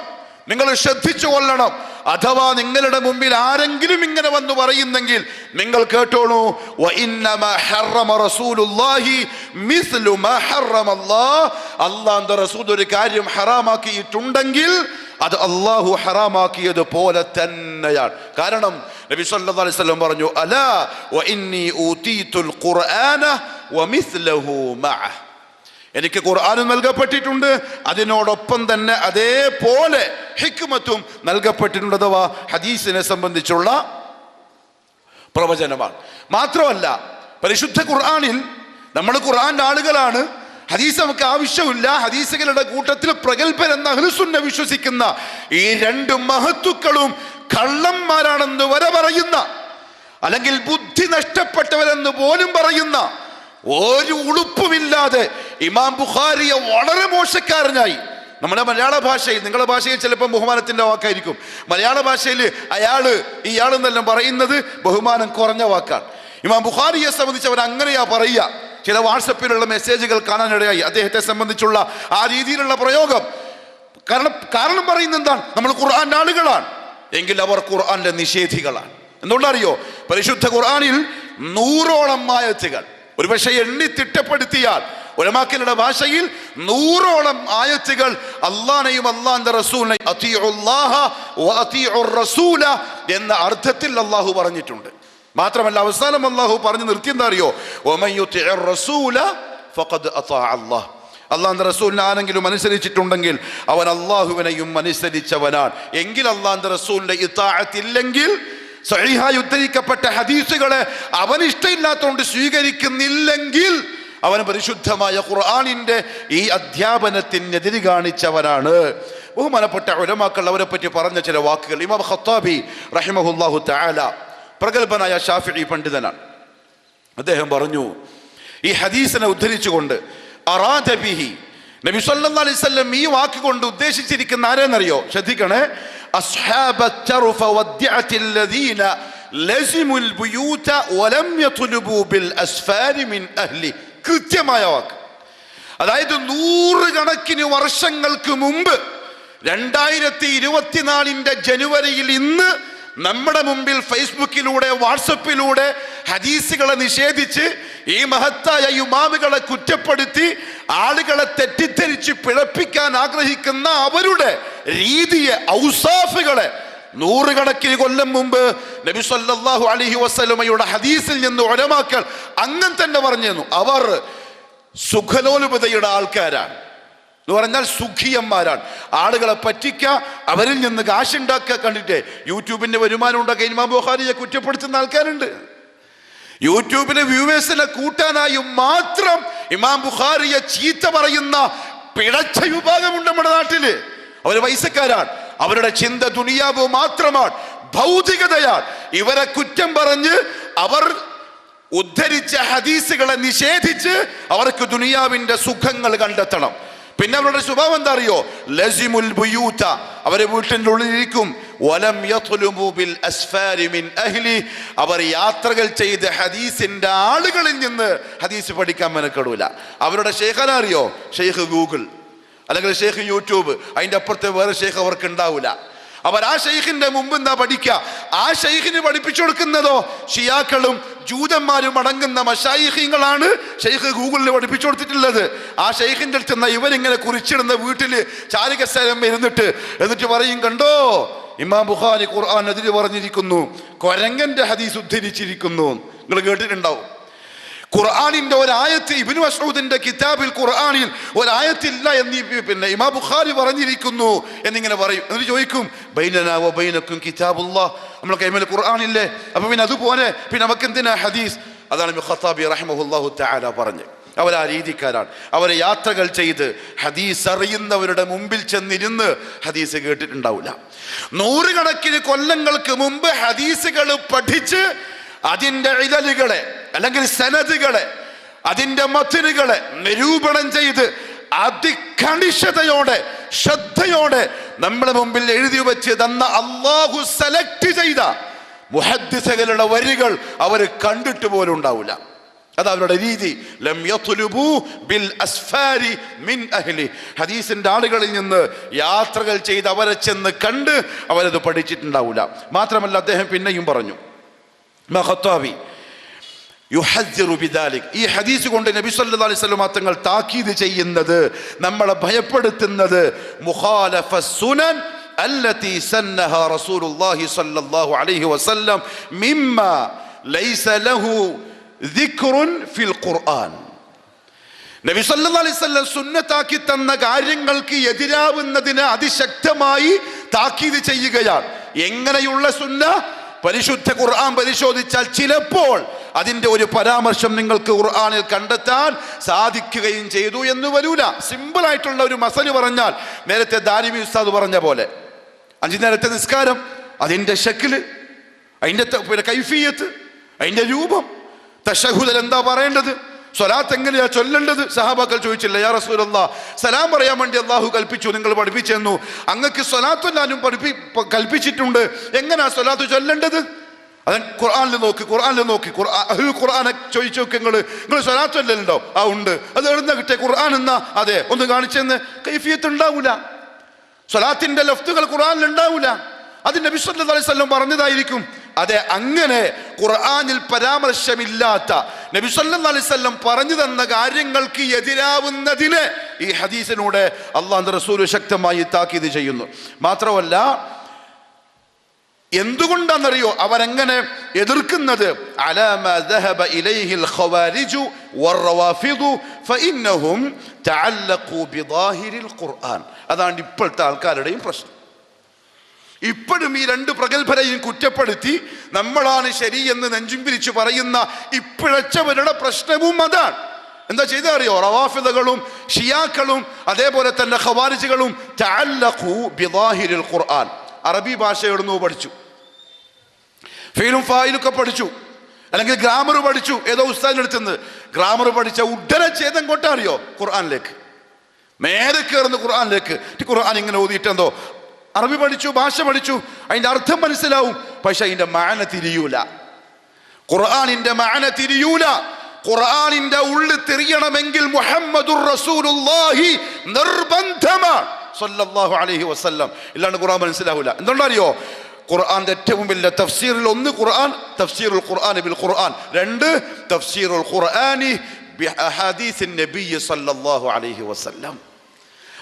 Speaker 1: നിങ്ങൾ ശ്രദ്ധിച്ചു കൊള്ളണം. അഥവാ നിങ്ങളുടെ മുമ്പിൽ ആരെങ്കിലും ഇങ്ങനെ വന്ന് പറയുന്നെങ്കിൽ നിങ്ങൾ കേട്ടോളൂ, വഇന്നമാ ഹറമ റസൂലുള്ളാഹി മിസ്ലു മാ ഹറമല്ലാഹ്. അല്ലാഹുവിന്റെ റസൂൽ ഒരു കാര്യം ഹറാമാക്കിയിട്ടുണ്ടെങ്കിൽ അത് അല്ലാഹു ഹറാമാക്കിയത് പോലെ തന്നെയാണ്. കാരണം നബി സല്ലല്ലാഹു അലൈഹി വസല്ലം പറഞ്ഞു, അലാ വഇന്നി ഊതീതുൽ ഖുർആന വമിസ്ലഹു മഅഹ്. എനിക്ക് ഖുർആൻ നൽകപ്പെട്ടിട്ടുണ്ട്, അതിനോടൊപ്പം തന്നെ അതേപോലെ ഹിക്മത്തും നൽകപ്പെട്ടിട്ടുണ്ട്. അഥവാ ഹദീസിനെ സംബന്ധിച്ചുള്ള പ്രവചനമാണ്. മാത്രമല്ല, പരിശുദ്ധ ഖുർആനിൽ നമ്മൾ ഖുർആന്റെ ആളുകളാണ്, ഹദീസ് നമുക്ക് ആവശ്യമില്ല. ഹദീസുകളുടെ കൂട്ടത്തിൽ പ്രഗത്ഭരെന്ന അഹ്ലുസുന്ന വിശ്വസിക്കുന്ന ഈ രണ്ട് മഹത്തുക്കളും കള്ളന്മാരാണെന്ന് വരെ പറയുന്ന, അല്ലെങ്കിൽ ബുദ്ധി നഷ്ടപ്പെട്ടവരെന്ന് പോലും പറയുന്ന, ഒരു ഉളുപ്പുമില്ലാതെ ഇമാം ബുഖാരിയെ വളരെ മോശക്കാരനായി, നമ്മുടെ മലയാള ഭാഷയിൽ, നിങ്ങളുടെ ഭാഷയിൽ ചിലപ്പോൾ ബഹുമാനത്തിന്റെ വാക്കായിരിക്കും, മലയാള ഭാഷയിൽ ഇയാളെന്നെല്ലാം പറയുന്നത് ബഹുമാനം കുറഞ്ഞ വാക്കാണ്. ഇമാം ബുഖാരിയെ സംബന്ധിച്ച് അവർ അങ്ങനെയാ പറയുക. ചില വാട്സപ്പിലുള്ള മെസ്സേജുകൾ കാണാനിടയായി അദ്ദേഹത്തെ സംബന്ധിച്ചുള്ള ആ രീതിയിലുള്ള പ്രയോഗം. കാരണം പറയുന്നത് എന്താണ്? നമ്മൾ ഖുർആന്റെ ആളുകളാണ് എങ്കിൽ അവർ ഖുർആന്റെ നിഷേധികളാണ്. എന്തുകൊണ്ടറിയോ? പരിശുദ്ധ ഖുർആനിൽ 100ഓളം ആയത്തുകൾ, ഒരു പക്ഷേ എണ്ണി തിട്ടപ്പെടുത്തിയാൽ ഉലമാക്കളുടെ ഭാഷയിൽ 100ഓളം ആയത്തുകൾ അള്ളാനെയും അള്ളാന്റെ റസൂലിനെയും അത്തിഉല്ലാഹ വ അത്തിഉർ റസൂല എന്ന അർത്ഥത്തിൽ അള്ളാഹു പറഞ്ഞിട്ടുണ്ട്. മാത്രമല്ല അവസാനം അള്ളാഹു പറഞ്ഞു നിർത്തിയെന്താ അറിയോ? വമൻ യുതിഉർ റസൂല ഫഖദ് അതാഅ അല്ലാഹ്. അള്ളാന്റെ റസൂലിനെ ആരെങ്കിലും അനുസരിച്ചിട്ടുണ്ടെങ്കിൽ അവൻ അള്ളാഹുവിനെയും അനുസരിച്ചവനാണ്. എങ്കിൽ അള്ളാന്റെ റസൂലിന്റെ ഇതാഅത്ത് ഇല്ലെങ്കിൽ, സഹീഹായി ഉദ്ധരിക്കപ്പെട്ട ഹദീസുകളെ അവൻ ഇഷ്ടമില്ലാത്തതുകൊണ്ട് സ്വീകരിക്കുന്നില്ലെങ്കിൽ അവൻ പരിശുദ്ധമായ ഖുർആനിന്റെ ഈ അധ്യാപനത്തിനെതിരെ കാണിച്ചവനാണ്. ബഹുമാനപ്പെട്ട ഉലമാക്കൾ അവരെ പറ്റി പറഞ്ഞ ചില വാക്കുകൾ. ഇമാം ഖത്താബി റഹിമഹുല്ലാഹു തആല പ്രഗത്ഭനായ ശാഫിഈ പണ്ഡിതനാണ്. അദ്ദേഹം പറഞ്ഞു, ഈ ഹദീസിനെ ഉദ്ധരിച്ചുകൊണ്ട്, അറാദ ബിഹി, നബി സല്ലല്ലാഹു അലൈഹി വസല്ലം ഈ വാക്ക് കൊണ്ട് ഉദ്ദേശിച്ചിരിക്കുന്ന ആരെന്നറിയോ? ശ്രദ്ധിക്കണേ. അസ്ഹാബ തർഫ വദ്യഅത്തില്ലദീന ലസിമുൽ ബുയൂത വലം യത്ലുബു ബിൽ അസ്ഫാരി മിൻ അഹ്ലി. കൃത്യമായ വാക്ക്. അതായത് 100 കണക്കിന് വർഷങ്ങൾക്ക് മുമ്പ് 2024 ജനുവരിയിൽ ഇന്ന് നമ്മുടെ മുമ്പിൽ ഫേസ്ബുക്കിലൂടെ വാട്സപ്പിലൂടെ ഹദീസുകളെ നിഷേധിച്ച് ഈ മഹത്തായ ഇമാമുകളെ കുറ്റപ്പെടുത്തി ആളുകളെ തെറ്റിദ്ധരിച്ച് പിഴപ്പിക്കാൻ ആഗ്രഹിക്കുന്ന അവരുടെ രീതിയെ, ഔസാഫുകളെ 100 കണക്കിന് കൊല്ലം മുമ്പ് നബി സല്ലല്ലാഹു അലൈഹി വസല്ലമയുടെ ഹദീസിൽ നിന്ന് ഉലമാക്കൾ അങ്ങനെ തന്നെ പറഞ്ഞു. അവർ സുഖലോലുപതയുടെ ആൾക്കാരാണ് എന്ന് പറഞ്ഞാൽ സുഖിയന്മാരാണ്. ആളുകളെ പറ്റിക്കുക, അവരിൽ നിന്ന് കാശുണ്ടാക്കുക. കണ്ടിട്ട് യൂട്യൂബിന്റെ വരുമാനം ഉണ്ടാക്കുക ഇമാം ബുഖാരിയെ കുറ്റപ്പെടുത്തുന്ന ആൾക്കാരുണ്ട്. യൂട്യൂബിലെ വ്യൂവേഴ്സിനെ കൂട്ടാനായി മാത്രം ഇമാം ബുഖാരിയെ ചീത്ത പറയുന്ന പിഴച്ച വിഭാഗമുണ്ട് നമ്മുടെ നാട്ടില്. അവർ പൈസക്കാരാണ്, അവരുടെ ചിന്ത ദുനിയാവ് മാത്രമാണ്, ഭൗതികതയാണ്. ഇവരെ കുറ്റം പറഞ്ഞ് അവർ ഉദ്ധരിച്ച ഹദീസുകളെ നിഷേധിച്ച് അവർക്ക് ദുനിയാവിന്റെ സുഖങ്ങൾ കണ്ടെത്തണം. പിന്നെ അവരുടെ സ്വഭാവം എന്താ അറിയോ? ലസിമുൽ ബുയൂത, അവരെ വീട്ടിൻ്റെ ഉള്ളിലിരിക്കും. വലം യത്ലുബു ബിൽ അസ്ഫാരി മിൻ അഹ്ലി, അവർ യാത്രകൾ ചെയ്ത് ഹദീസിന്റെ ആളുകളിൽ നിന്ന് ഹദീസ് പഠിക്കാൻ മെനക്കെടൂല. അവരുടെ ഷെയ്ഖന അറിയോ? ഷെയ്ഖ് ഗൂഗിൾ അല്ലെങ്കിൽ ഷെയ്ഖ് യൂട്യൂബ്, അതിൻ്റെ അപ്പുറത്തെ വേറെ ഷെയ്ഖ് അവർക്ക് ഉണ്ടാവില്ല. അവർ ആ ഷെയ്ഖിന്റെ മുമ്പ് എന്താ പഠിക്കുക? ആ ഷെയ്ഖിന് പഠിപ്പിച്ചു കൊടുക്കുന്നതോ ഷിയാക്കളും ജൂതന്മാരും അടങ്ങുന്ന മശായിഖീങ്ങളാണ് ഷെയ്ഖ് ഗൂഗിളിൽ പഠിപ്പിച്ചു കൊടുത്തിട്ടുള്ളത്. ആ ഷെയ്ഖിന്റെ അടുത്ത് ഇവരിങ്ങനെ കുറിച്ചിടുന്ന വീട്ടില് ചാരികസ്ഥലം എന്നിട്ട് പറയും, കണ്ടോ ഇമാം ബുഖാരി ഖുർആൻ എതിര് പറഞ്ഞിരിക്കുന്നു, കൊരങ്ങന്റെ ഹദീസ് ഉദ്ധരിച്ചിരിക്കുന്നു. നിങ്ങൾ കേട്ടിട്ടുണ്ടാവും. ഖുർആനിന്റെ ഒരായത്ത്, ഇബ്നു മസ്ഊദിന്റെ കിതാബിൽ ഖുർആനിൽ ഒരായത്തില്ല എന്ന് പിന്നെ ഇമാം ബുഖാരി പറഞ്ഞിരിക്കുന്നു എന്നിങ്ങനെ പറയും. എന്നിട്ട് ചോദിക്കും, ബൈനനാ വ ബൈനക്കും കിതാബുല്ലാഹ്, നമ്മളെ കൈമേൽ ഖുർആനില്ലേ, അപ്പൊ പിന്നെ അതുപോലെ പിന്നെ നമുക്ക് എന്തിനാ ഹദീസ്? അതാണ് ഇബ്നു ഖത്താബി റഹിമഹുല്ലാഹു തആല പറഞ്ഞത്. അവരാ രീതിക്കാരാണ്. അവർ യാത്രകൾ ചെയ്ത് ഹദീസ് അറിയുന്നവരുടെ മുമ്പിൽ ചെന്നിരുന്ന് ഹദീസ് കേട്ടിട്ടുണ്ടാവില്ല. 100 കണക്കിന് കൊല്ലങ്ങൾക്ക് മുമ്പ് ഹദീസുകൾ പഠിച്ച് അതിൻ്റെ ഇദലുകളെ അല്ലെങ്കിൽ സനദുകളെ അതിൻ്റെ മത്നുകളെ നിരൂപണം ചെയ്ത് അതികണിശതയോടെ ശ്രദ്ധയോടെ നമ്മുടെ മുമ്പിൽ എഴുതി വെച്ച് തന്ന അള്ളാഹു സെലക്ട് ചെയ്ത മുഹദ്ദിസുകളുടെ വരികൾ അവർ കണ്ടിട്ട് പോലും ഉണ്ടാവില്ല. അത് അവരുടെ രീതി. ലം യത്ലുബൂ ബിൽ അസ്ഫാരി മിൻ അഹ്ലി, ഹദീസിന്റെ ആളുകളിൽ നിന്ന് യാത്രകൾ ചെയ്ത് അവരെ ചെന്ന് കണ്ട് അവരത് പഠിച്ചിട്ടുണ്ടാവില്ല. മാത്രമല്ല അദ്ദേഹം പിന്നെയും പറഞ്ഞു, ഖത്താബി യുഹദ്ദിറു ബിദാലിക്, ഈ ഹദീസ് കൊണ്ട് നബി സല്ലല്ലാഹു അലൈഹി വസല്ലം തങ്ങൾ താക്കീത് ചെയ്യുന്നത്, നമ്മളെ ഭയപ്പെടുത്തുന്നത് മുഖാലഫ സുനൻ അല്ലതി സന്നഹ റസൂലുള്ളാഹി സ്വല്ലല്ലാഹു അലൈഹി വസല്ലം മിമ്മാ ലൈസ ലഹു ദിക്റുൻ ഫിൽ ഖുർആൻ. നബി സല്ലല്ലാഹു അലൈഹി വസല്ലം സുന്നത്താക്കി തന്ന കാര്യങ്ങൾക്ക് എതിരാവുന്നതിന് അതിശക്തമായി താക്കീത് ചെയ്യുകയാണ്. എങ്ങനെയുള്ള സുന്ന? പരിശുദ്ധ ഖുർആൻ പരിശോധിച്ചാൽ ചിലപ്പോൾ അതിൻ്റെ ഒരു പരാമർശം നിങ്ങൾക്ക് ഖുർആനിൽ കണ്ടെത്താൻ സാധിക്കുകയും ചെയ്തു എന്ന് വരൂല. സിമ്പിൾ ആയിട്ടുള്ള ഒരു മസല് പറഞ്ഞാൽ, നേരത്തെ ദാരിമി ഉസ്താദ് പറഞ്ഞ പോലെ 5 നേരത്തെ നിസ്കാരം, അതിൻ്റെ ശക്ല്, അതിൻ്റെ കൈഫിയത്ത്, അതിൻ്റെ രൂപം, തശഹുദിൽ എന്താ പറയേണ്ടത്, സ്വലാത്ത് എങ്ങനെയാ ചൊല്ലേണ്ടത്. സഹാബാക്കൾ ചോദിച്ചില്ല, യാ റസൂലല്ലാഹ്, സലാം പറയാൻ വേണ്ടി അള്ളാഹു കൽപ്പിച്ചു, നിങ്ങൾ പഠിപ്പിച്ചെന്നു, അങ്ങക്ക് സ്വലാത്ത് എല്ലാവരും കൽപ്പിച്ചിട്ടുണ്ട്, എങ്ങനെയാ സ്വലാത്ത് ചൊല്ലേണ്ടത്? അത് ഖുർആനിൽ നോക്കി ഖുർആനെ ചോദിച്ചു നോക്കി, നിങ്ങൾ സ്വലാത്ത് ചൊല്ലലുണ്ടോ? ആ ഉണ്ട്. അത് എഴുന്ന കിട്ടിയ ഖുർആൻ എന്നാ? അതെ. ഒന്ന് കാണിച്ചെന്ന്. കൈഫിയത്ത് ഉണ്ടാവൂല, സ്വലാത്തിന്റെ ലഫ്തുകൾ ഖുർആനിൽ ഉണ്ടാവൂല. അത് നബി സല്ലല്ലാഹു അലൈഹി വസല്ലം പറഞ്ഞതായിരിക്കും. അതെ, അങ്ങനെ ഖുർആനിൽ പരാമർശമില്ലാത്ത നബി സല്ലല്ലാഹു അലൈഹി വസല്ലം പറഞ്ഞു തന്ന കാര്യങ്ങൾക്ക് എതിരാവുന്നതിന് ഈ ഹദീസിലൂടെ അല്ലാഹുവിന്റെ റസൂൽ ശക്തമായി താക്കീത് ചെയ്യുന്നു. മാത്രമല്ല, എന്തുകൊണ്ടാണെന്നറിയോ അവരെങ്ങനെ എതിർക്കുന്നത്? അലാമ ദഹബ ഇലൈഹിൽ ഖവാരിജു വറവാഫിദു ഫഇന്നഹും തഅല്ലഖു ബിദാഹിരിൽ ഖുർആൻ. അതാണ് ഇപ്പോഴത്തെ ആൾക്കാരുടെയും പ്രശ്നം. ഇപ്പോഴും ഈ 2 പ്രഗത്ഭരെയും കുറ്റപ്പെടുത്തി നമ്മളാണ് ശരി എന്ന് നെഞ്ചും പിരിച്ചു പറയുന്ന ഇപ്പിഴച്ചവരുടെ പ്രശ്നവും അതാണ്. എന്താ ചെയ്ത അറിയോ? റവാഫിദകളും ഷിയാക്കളും അതേപോലെ തന്നെ ഖവാരിജുകളും തഅല്ലഖു ബിദാഹിരിൽ ഖുർആൻ. അറബി ഭാഷ എവിടുന്നോ പഠിച്ചു, ഫീലും ഫായിലൊക്കെ പഠിച്ചു, അല്ലെങ്കിൽ ഗ്രാമർ പഠിച്ചു, ഏതോ ഉസ്താദിന്റെ അടുത്തുനിന്ന് ഗ്രാമർ പഠിച്ച ഉടനെ ചെയ്തം കൊണ്ടറിയോ ഖുർആനിലേക്ക് നേരെ കയറുന്ന ഖുർആനിലേക്ക്. ഖുർആൻ ഇങ്ങനെ ഓതിയിട്ടെന്തോ അറബി പഠിച്ചു, ഭാഷ പഠിച്ചു, അതിന്റെ അർത്ഥം മനസ്സിലാവും, പക്ഷെ അതിന്റെ മാന തിരിയൂല. ഖുർആനിന്റെ മാന തിരിയൂല. ഖുർആനിന്റെ ഉള്ളിൽ തിരിയണമെങ്കിൽ മുഹമ്മദുർ റസൂലുള്ളാഹി നിർബന്ധമാണ് സല്ലല്ലാഹു അലൈഹി വസല്ലം. ഇല്ലാണ്ട് ഖുർആൻ മനസ്സിലാവില്ല. എന്തുകൊണ്ടറിയോ? ഖുർആന്റെ ഏറ്റവും വലിയ തഫ്സീറിൽ ഒന്ന് ഖുർആൻ, തഫ്സീറുൽ ഖുർആൻ ബിൽ ഖുർആൻ. 2 തഫ്സീറുൽ ഖുർആനി ബി അഹാദീസിൻ നബി സല്ലല്ലാഹു അലൈഹി വസല്ലം.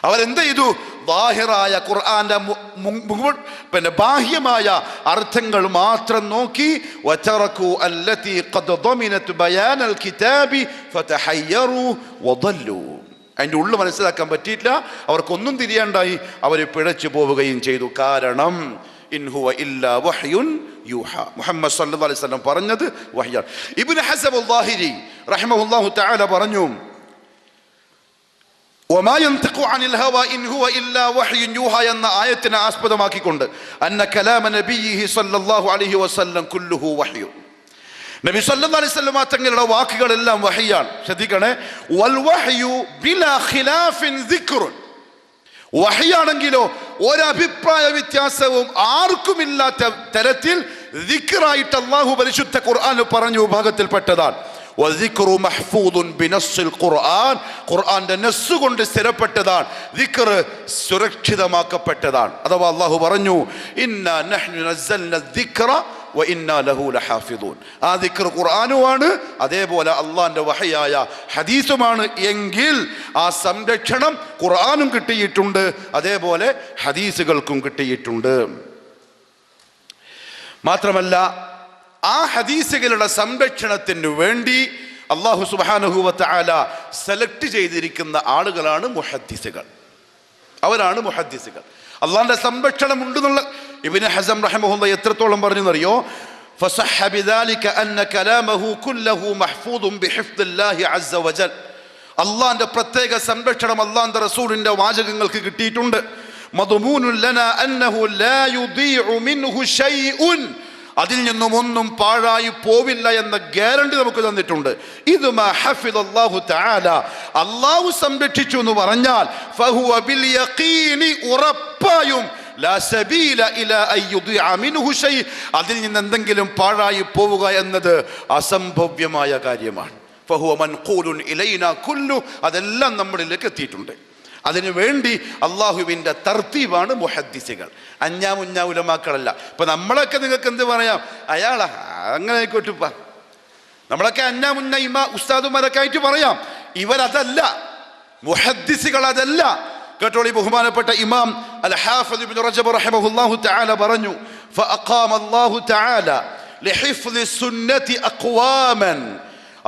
Speaker 1: അവരെന്ത് ചെയ്തു? ബാഹിറായ ഖുർആന്റെ ബാഹ്യമായ അർത്ഥങ്ങൾ മാത്രം നോക്കി വതറകു അല്ലതി ഖദ് ضمنت ബയാൻ അൽ കിതാബി ഫതഹയ്യറു വദല്ലു. അതിൻ്റെ ഉള്ളു മനസ്സിലാക്കാൻ പറ്റിയില്ല, അവർക്കൊന്നും തിരിയാണ്ടായി, അവർ പിഴച്ചു പോവുകയും ചെയ്തു. കാരണം ഇൻ ഹുവ ഇല്ലാ വഹ്യുൻ യൂഹാ, മുഹമ്മദ് സല്ലല്ലാഹു അലൈഹി വസല്ലം പറഞ്ഞത് വഹ്യാണ്. ഇബ്നു ഹസബ് അൽ-ളാഹിരി റഹിമഹുല്ലാഹു തആല പറഞ്ഞു, വമാ യൻതിഖു അനിൽ ഹവാ ഇൻ ഹുവ ഇല്ലാ വഹ്യുൻ യൂഹാ എന്ന ആയത്തിനെ ആസ്പദമാക്കിക്കൊണ്ട് അന്ന കലാമ നബിയിഹി സല്ലല്ലാഹു അലൈഹി വസല്ലം കുല്ലുഹു വഹ്യു, നബി സല്ലല്ലാഹു അലൈഹി വസല്ലം തങ്ങളുടെ വാക്കുകളെല്ലാം വഹ്യാണ്. ശ്രദ്ധിക്കണേ, വൽ വഹ്യു ബിലാ ഖിലാഫിൻ ദിക്റുൻ, വഹ്യാണെങ്കിലോ ഒരഭിപ്രായ വ്യത്യാസവും ആർക്കുമില്ലാത്ത തരത്തിൽ ദിക്റായിട്ട് അല്ലാഹു പരിശുദ്ധ ഖുർആൻ പറഞ്ഞു വിഭാഗത്തിൽപ്പെട്ടതാണ്. വദിക്റു മഹ്ഫൂദുൻ ബിനസ്സിൽ ഖുർആൻ, ഖുർആന്റെ നസ്സ് കൊണ്ട് സ്ഥിരപ്പെട്ടതാണ്. ദിക്ർ സുരക്ഷിതമാക്കപ്പെട്ടതാണ്. അഥവാ അല്ലാഹു പറഞ്ഞു, ഇന്നാ നഹ്നു നസ്സൽന ദിക്റ വ ഇന്നാ ലഹു ലഹാഫിദൂൻ. ആ ദിക്ർ ഖുർആനുമാണ്, അതേപോലെ അള്ളാന്റെ വഹയായ ഹദീസുമാണ്. എങ്കിൽ ആ സംരക്ഷണം ഖുർആനും കിട്ടിയിട്ടുണ്ട്, അതേപോലെ ഹദീസുകൾക്കും കിട്ടിയിട്ടുണ്ട്. മാത്രമല്ല, ആ ഹദീസുകളുടെ സംരക്ഷണത്തിന് വേണ്ടി അല്ലാഹു സുബ്ഹാനഹു വ തആല സെലക്ട് ചെയ്തിരിക്കുന്ന ആളുകളാണ് മുഹദ്ദിസുകൾ. അവരാണ് മുഹദ്ദിസുകൾ. അള്ളാന്റെ സംരക്ഷണം ഉണ്ടെന്നുള്ള ഇബ്നു ഹസം റഹിമഹുല്ലാഹ് എത്രത്തോളം പറഞ്ഞെന്നറിയോ? ഫസഹ ബിദാലിക അന്ന കലാമഹു കുല്ലഹു മഹ്ഫൂദുൻ ബിഹിഫ്ദില്ലാഹി അസ്സ വജൽ. അള്ളാന്റെ പ്രത്യേക സംരക്ഷണം അള്ളാന്റെ റസൂലിന്റെ വാചകങ്ങൾക്ക് കിട്ടിയിട്ടുണ്ട്. മദ്മൂനുൻ ലനാ അന്നഹു ലാ യുദീഉ മിൻഹു ശൈഉൻ, അതിൽ നിന്നും ഒന്നും പാഴായി പോവില്ല എന്ന ഗ്യാരണ്ടി നമുക്ക് തന്നിട്ടുണ്ട്. ഇത് മാ ഹഫിദല്ലാഹു തആല, അല്ലാഹു സംരക്ഷിച്ചു എന്ന് പറഞ്ഞാൽ ഫഹുവ ബിൽ യഖീനി, ഉറപ്പായും ലാ സബീല ഇലാ അൻ യുദീഅ മിൻഹു ശൈ, അതിൽ നിന്ന് എന്തെങ്കിലും പാഴായി പോവുക എന്നത് അസംഭവ്യമായ കാര്യമാണ്. ഫഹുവ മൻഖൂലുൻ ഇലൈനാ കുല്ലു, അതെല്ലാം നമ്മളിലേക്ക് എത്തിയിട്ടുണ്ട്. അതിനു വേണ്ടി അള്ളാഹുവിൻ്റെ തർത്തീബാണ് മുഹദ്ദിസുകൾ, അഞ്ഞാമുഞ്ഞ ഉലമാക്കളല്ല. ഇപ്പൊ നമ്മളൊക്കെ നിങ്ങൾക്ക് എന്ത് പറയാം, അയാളാ അങ്ങനെ ആയിക്കോട്ടിപ്പ, നമ്മളൊക്കെ അഞ്ഞാമുഞ്ഞ ഉസ്താദുമാരൊക്കെ ആയിട്ട് പറയാം. ഇവരതല്ല, മുഹദ്ദിസുകൾ അതല്ല. കേട്ടോളി, ബഹുമാനപ്പെട്ട ഇമാം അൽ ഹാഫിദ് ഇബ്നു റജബ് റഹിമഹുല്ലാഹു തആല പറഞ്ഞു, ഫഅഖാമ അല്ലാഹു തആല ലിഹിഫ്ളി സുന്നതി അഖ്വാമൻ,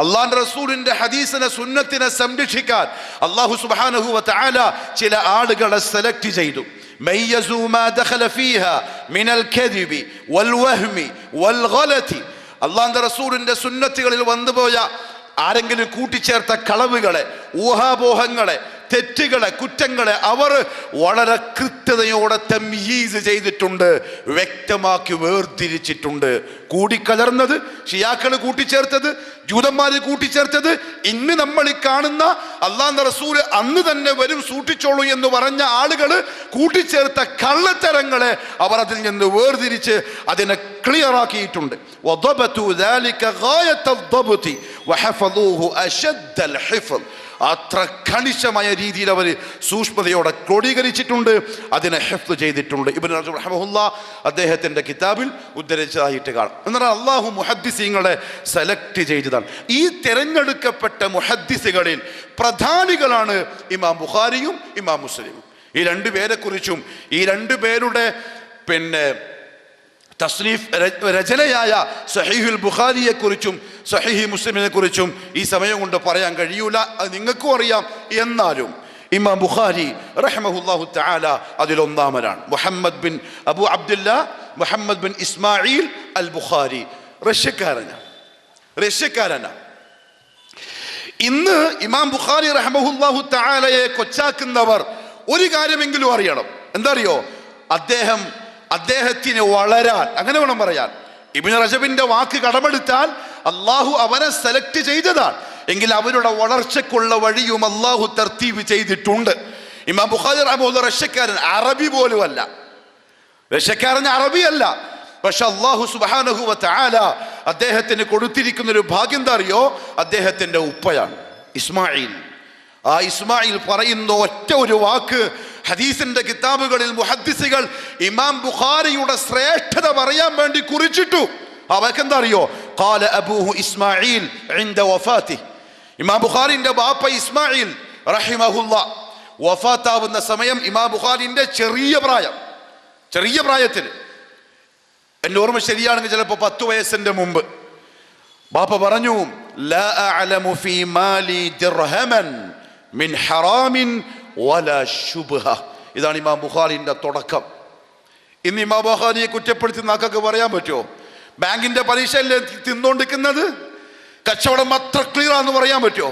Speaker 1: അള്ളാന്റെ റസൂലിന്റെ ഹദീസിനെ സുന്നത്തിനെ സംരക്ഷിക്കാൻ അല്ലാഹു സുബ്ഹാനഹു വ തആല ചില ആളുകളെ സെലക്ട് ചെയ്തു. മയ്യസു മാ ദഖല ഫീഹാ മിനൽ കദിബി വൽ വഹ്മി വൽ ഗലതി, അള്ളാന്റെ റസൂലിന്റെ സുന്നത്തുകളിൽ വന്നുപോയ ആരെങ്കിലും കൂട്ടിച്ചേർത്ത കളവുകളെ, ഊഹാപോഹങ്ങളെ, തെറ്റുകളെ, കുറ്റങ്ങളെ അവർ വളരെ കൃത്യതയോടെ തംയീസ് ചെയ്തിട്ടുണ്ട്, വ്യക്തമാക്കി വേർതിരിച്ചിട്ടുണ്ട്. കൂടിക്കലർന്നത്, ഷിയാക്കൾ കൂട്ടിച്ചേർത്തത്, ജൂതന്മാര് കൂട്ടിച്ചേർത്തത്, ഇന്ന് നമ്മൾ ഈ കാണുന്ന അള്ളാഹുവിന്റെ റസൂൽ അന്ന് തന്നെ വരും സൂക്ഷിച്ചോളൂ എന്ന് പറഞ്ഞ ആളുകൾ കൂട്ടിച്ചേർത്ത കള്ളത്തരങ്ങളെ അവർ അതിൽ നിന്ന് വേർതിരിച്ച് അതിനെ ക്ലിയർ ആക്കിയിട്ടുണ്ട്. അത്ര കണിശമായ രീതിയിൽ അവർ സൂക്ഷ്മതയോടെ ക്രോഡീകരിച്ചിട്ടുണ്ട്, അതിനെ ഹിഫ്ള് ചെയ്തിട്ടുണ്ട്. ഇബ്നു റജബ് റഹിമഹുല്ലാ അദ്ദേഹത്തിന്റെ കിതാബിൽ ഉദ്ധരിച്ചതായിട്ട് കാണാം. എന്നാൽ അള്ളാഹു മുഹദ്ദിസീങ്ങളെ സെലക്ട് ചെയ്തതാണ്. ഈ തിരഞ്ഞെടുക്കപ്പെട്ട മുഹദ്ദിസുകളിൽ പ്രധാനികളാണ് ഇമാം ബുഖാരിയും ഇമാം മുസ്ലിമും. ഈ രണ്ടുപേരെ കുറിച്ചും ഈ രണ്ടുപേരുടെ തസ്നീഫ് രചനയായ സഹീഹുൽ ബുഖാരിയെ കുറിച്ചും സഹീഹ് മുസ്ലിമിനെ കുറിച്ചും ഈ സമയം കൊണ്ട് പറയാൻ കഴിയൂല, അത് നിങ്ങൾക്കും അറിയാം. എന്നാലും ഇമാം ബുഖാരി റഹിമഹുല്ലാഹു തആല അതിലൊന്നാമനാണ്. Muhammad bin Abu Abdullah Muhammad bin Ismail al Bukhari റഷ്യക്കാരനാണ്. ഇന്ന് ഇമാം ബുഖാരി റഹിമഹുല്ലാഹു തആലയെ കൊച്ചാക്കുന്നവർ ഒരു കാര്യമെങ്കിലും അറിയണം. എന്താ അറിയോ? അദ്ദേഹത്തിന് വളരാൻ, അങ്ങനെ വേണം പറയാൻ, ഇബ്നു റജബിന്റെ വാക്ക് കടമെടുത്താൽ അള്ളാഹു അവനെ സെലക്ട് ചെയ്തതാണ് എങ്കിൽ അവരുടെ വളർച്ചയ്ക്കുള്ള വഴിയും അള്ളാഹു തർത്തീബ് ചെയ്തിട്ടുണ്ട്. ഇമാം ബുഖാരി റഹിമഹുല്ലാ റഷ്യക്കാരൻ, അറബി പോലും അല്ല, റഷ്യക്കാരൻ അറബിയല്ല. പക്ഷെ അള്ളാഹു സുബ്ഹാനഹു വ തആല അദ്ദേഹത്തിന് കൊടുത്തിരിക്കുന്ന ഒരു ഭാഗ്യം എന്താ അറിയോ? അദ്ദേഹത്തിന്റെ ഉപ്പയാണ് ഇസ്മായിൽ. ആ ഇസ്മായിൽ പറയുന്ന ഒറ്റ ഒരു വാക്ക് ഹദീസിന്റെ കിതാബുകളിൽ മുഹദ്ദിസുകൾ ഇമാം ബുഖാരിയുടെ ശ്രേഷ്ഠത പറയാൻ വേണ്ടി കുറിച്ചിട്ടു. അവക്കെന്താ അറിയോ? ഖാല അബൂഹു ഇസ്മായിൽ ഇൻദ വഫാതി, ഇമാം ബുഖാരിന്റെ ബാപ്പ ഇസ്മായിൽ റഹിമഹുല്ലാ വഫാത്താവുന്ന സമയം ഇമാം ബുഖാരിന്റെ ചെറിയ പ്രായത്തിൽ, എൻ്റെ ഓർമ്മ ശരിയാണെങ്കിൽ ചിലപ്പോൾ 10 വയസ്സിന്റെ മുമ്പ്, ബാപ്പ പറഞ്ഞു, ലാ അഅലമു ഫീ മാലി ദിർഹമൻ മിൻ ഹറാമിൻ വലാ ശുബ്ഹ. ഇതാണ് ഇമാം ബുഖാരിന്റെ തുടക്കം. ഇന്ന് ഇമാം ബുഖാരിയെ കുറ്റപ്പെടുത്തി നാക്കൊക്കെ പറയാൻ പറ്റുമോ? ബാങ്കിന്റെ പരീക്ഷയല്ലേ തിന്നോണ്ടിരിക്കുന്നത്? കച്ചവടം അത്ര ക്ലിയർ ആണെന്ന് പറയാൻ പറ്റുമോ?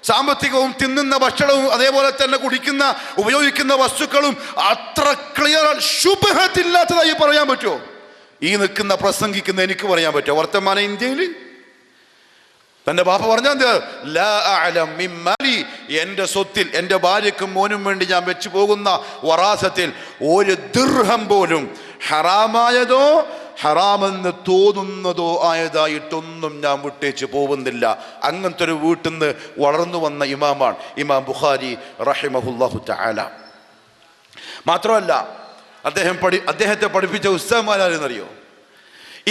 Speaker 1: സാമ്പത്തികവും തിന്നുന്ന ഭക്ഷണവും അതേപോലെ തന്നെ കുടിക്കുന്ന ഉപയോഗിക്കുന്ന വസ്തുക്കളും അത്ര ക്ലിയർ, ശുബ്ഹത്തില്ലാത്തതായി പറയാൻ പറ്റുമോ? ഈ നിൽക്കുന്ന പ്രസംഗിക്കുന്ന എനിക്ക് പറയാൻ പറ്റുമോ? വർത്തമാന ഇന്ത്യയിൽ തന്റെ ബാപ്പ പറഞ്ഞാൽ, ലാ അഅലം മിൻ മാലി, എൻ്റെ സ്വത്തിൽ എൻ്റെ ഭാര്യക്കും മോനും വേണ്ടി ഞാൻ വെച്ചു പോകുന്ന വറാസത്തിൽ ഒരു ദിർഹം പോലും ഹറാമായതോ ഹറാമെന്ന് തോന്നുന്നതോ ആയതായിട്ടൊന്നും ഞാൻ വിട്ടേച്ച് പോകുന്നില്ല. അങ്ങനത്തെ ഒരു വീട്ടിൽ നിന്ന് വളർന്നു വന്ന ഇമാമാണ് ഇമാം ബുഖാരി റഹിമഹുല്ലാഹു തആല. മാത്രമല്ല അദ്ദേഹത്തെ പഠിപ്പിച്ച ഉസ്താദ്മാരാരെന്നറിയോ?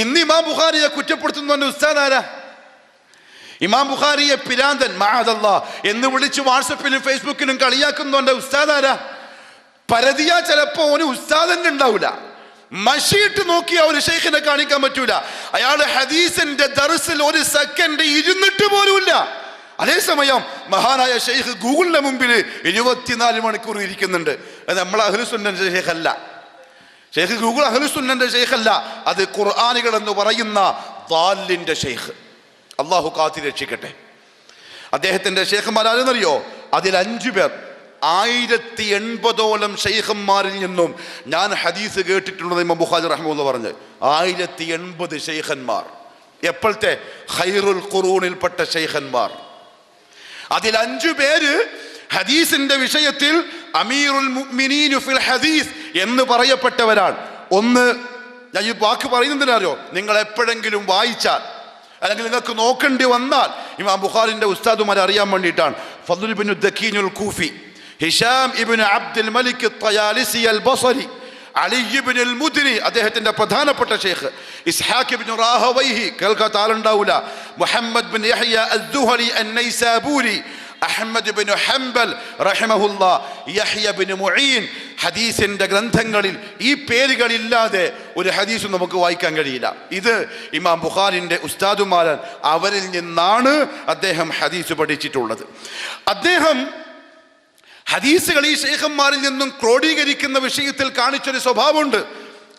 Speaker 1: ഇന്ന് ഇമാം ബുഖാരിയെ കുറ്റപ്പെടുത്തുന്ന ഉസ്താദ് ആരാ? ഇമാം ബുഖാരിയെ പിരാന്തൻ മഅദല്ലാഹ് എന്ന് വിളിച്ച് വാട്സപ്പിലും ഫേസ്ബുക്കിലും കളിയാക്കുന്നവന്റെ ഉസ്താദ് ആരാ? പരതിയാ ചിലപ്പോ ഒരു ഉസ്താദ് തന്നെ ഉണ്ടാവില്ല. മഷിയിട്ട് നോക്കിയ ഒരു ഷെയ്ഖിനെ കാണിക്കാൻ പറ്റൂല. അയാൾ ഹദീസിന്റെ ദർസിൽ ഒരു സെക്കൻഡ് ഇരുന്നിട്ട് പോലുമില്ല. അതേസമയം മഹാനായ ഷെയ്ഖ് ഗൂഗിളിന്റെ മുമ്പിൽ 24 മണിക്കൂർ ഇരിക്കുന്നുണ്ട്. അത് നമ്മളെ അഹ്ലുസുന്നന്റെ ഷെയ്ഖ് അല്ല. ഷെയ്ഖ് ഗൂഗിൾ അഹ്ലുസുന്നന്റെ ഷെയ്ഖ് അല്ല, അത് ഖുർആനികൾ എന്ന് പറയുന്ന ദാലിന്റെ ഷെയ്ഖ്. അള്ളാഹു കാത്തി രക്ഷിക്കട്ടെ. അദ്ദേഹത്തിന്റെ ഷെയ്ഖുമാരാരെന്നറിയോ? അതിൽ 5 പേർ 1080ഓളം ഷെയ്ഖന്മാരിൽ നിന്നും ഞാൻ ഹദീസ് കേട്ടിട്ടുള്ളത് ഇമാം ബുഖാരി റഹ്മത്തുള്ളാഹി പറഞ്ഞ് 1080 ഷെയ്ഖന്മാർ. എപ്പോഴത്തെ ഖൈറുൽ ഖുറൂനിൽപ്പെട്ട ഷെയ്ഖന്മാർ. അതിൽ 5 പേര് ഹദീസിന്റെ വിഷയത്തിൽ അമീറുൽ മുഅ്മിനീൻ ഫിൽ ഹദീസ് എന്ന് പറയപ്പെട്ടവരാണ്. ഒന്ന്, ഞാൻ ഈ വാക്ക് പറയുന്നതിനാരോ, നിങ്ങൾ എപ്പോഴെങ്കിലും വായിച്ചാൽ അല്ലെങ്കിൽ നിങ്ങൾക്ക് നോക്കേണ്ടി വന്നാൽ ഇമാം ബുഖാരിന്റെ ഉസ്താദുമാരെ അറിയാൻ വേണ്ടിയിട്ടാണ്. Fadlul ibn Dukaynul Kufi, Hisham ibn Abdul Malik Tayalisi al Basri, Ali ibnul Madini അദ്ദേഹത്തിന്റെ പ്രധാനപ്പെട്ട ഷെയ്ഖ്, ഇസ്ഹാഖ് ഇബ്നു റാഹവൈഹി കേൾക്കാത്ത ആളുണ്ടാവില്ല, മുഹമ്മദ് ബിൻ യഹ്യ അസ്ദുഹലി അന്നൈസാബൂരി, അഹ്മദ് ബിൻ ഹംബൽ റഹിമഹുല്ലാ, യഹ്യ ബിൻ മുഈൻ. ഹദീസിന്റെ ഗ്രന്ഥങ്ങളിൽ ഈ പേരുകളില്ലാതെ ഒരു ഹദീസും നമുക്ക് വായിക്കാൻ കഴിയില്ല. ഇത് ഇമാം ബുഖാരിന്റെ ഉസ്താദുമാരൻ, അവരിൽ നിന്നാണ് അദ്ദേഹം ഹദീസ് പഠിച്ചിട്ടുള്ളത്. അദ്ദേഹം ഹദീസുകൾ ഈ ശൈഖന്മാരിൽ നിന്നും ക്രോഡീകരിക്കുന്ന വിഷയത്തിൽ കാണിച്ചൊരു സ്വഭാവമുണ്ട്.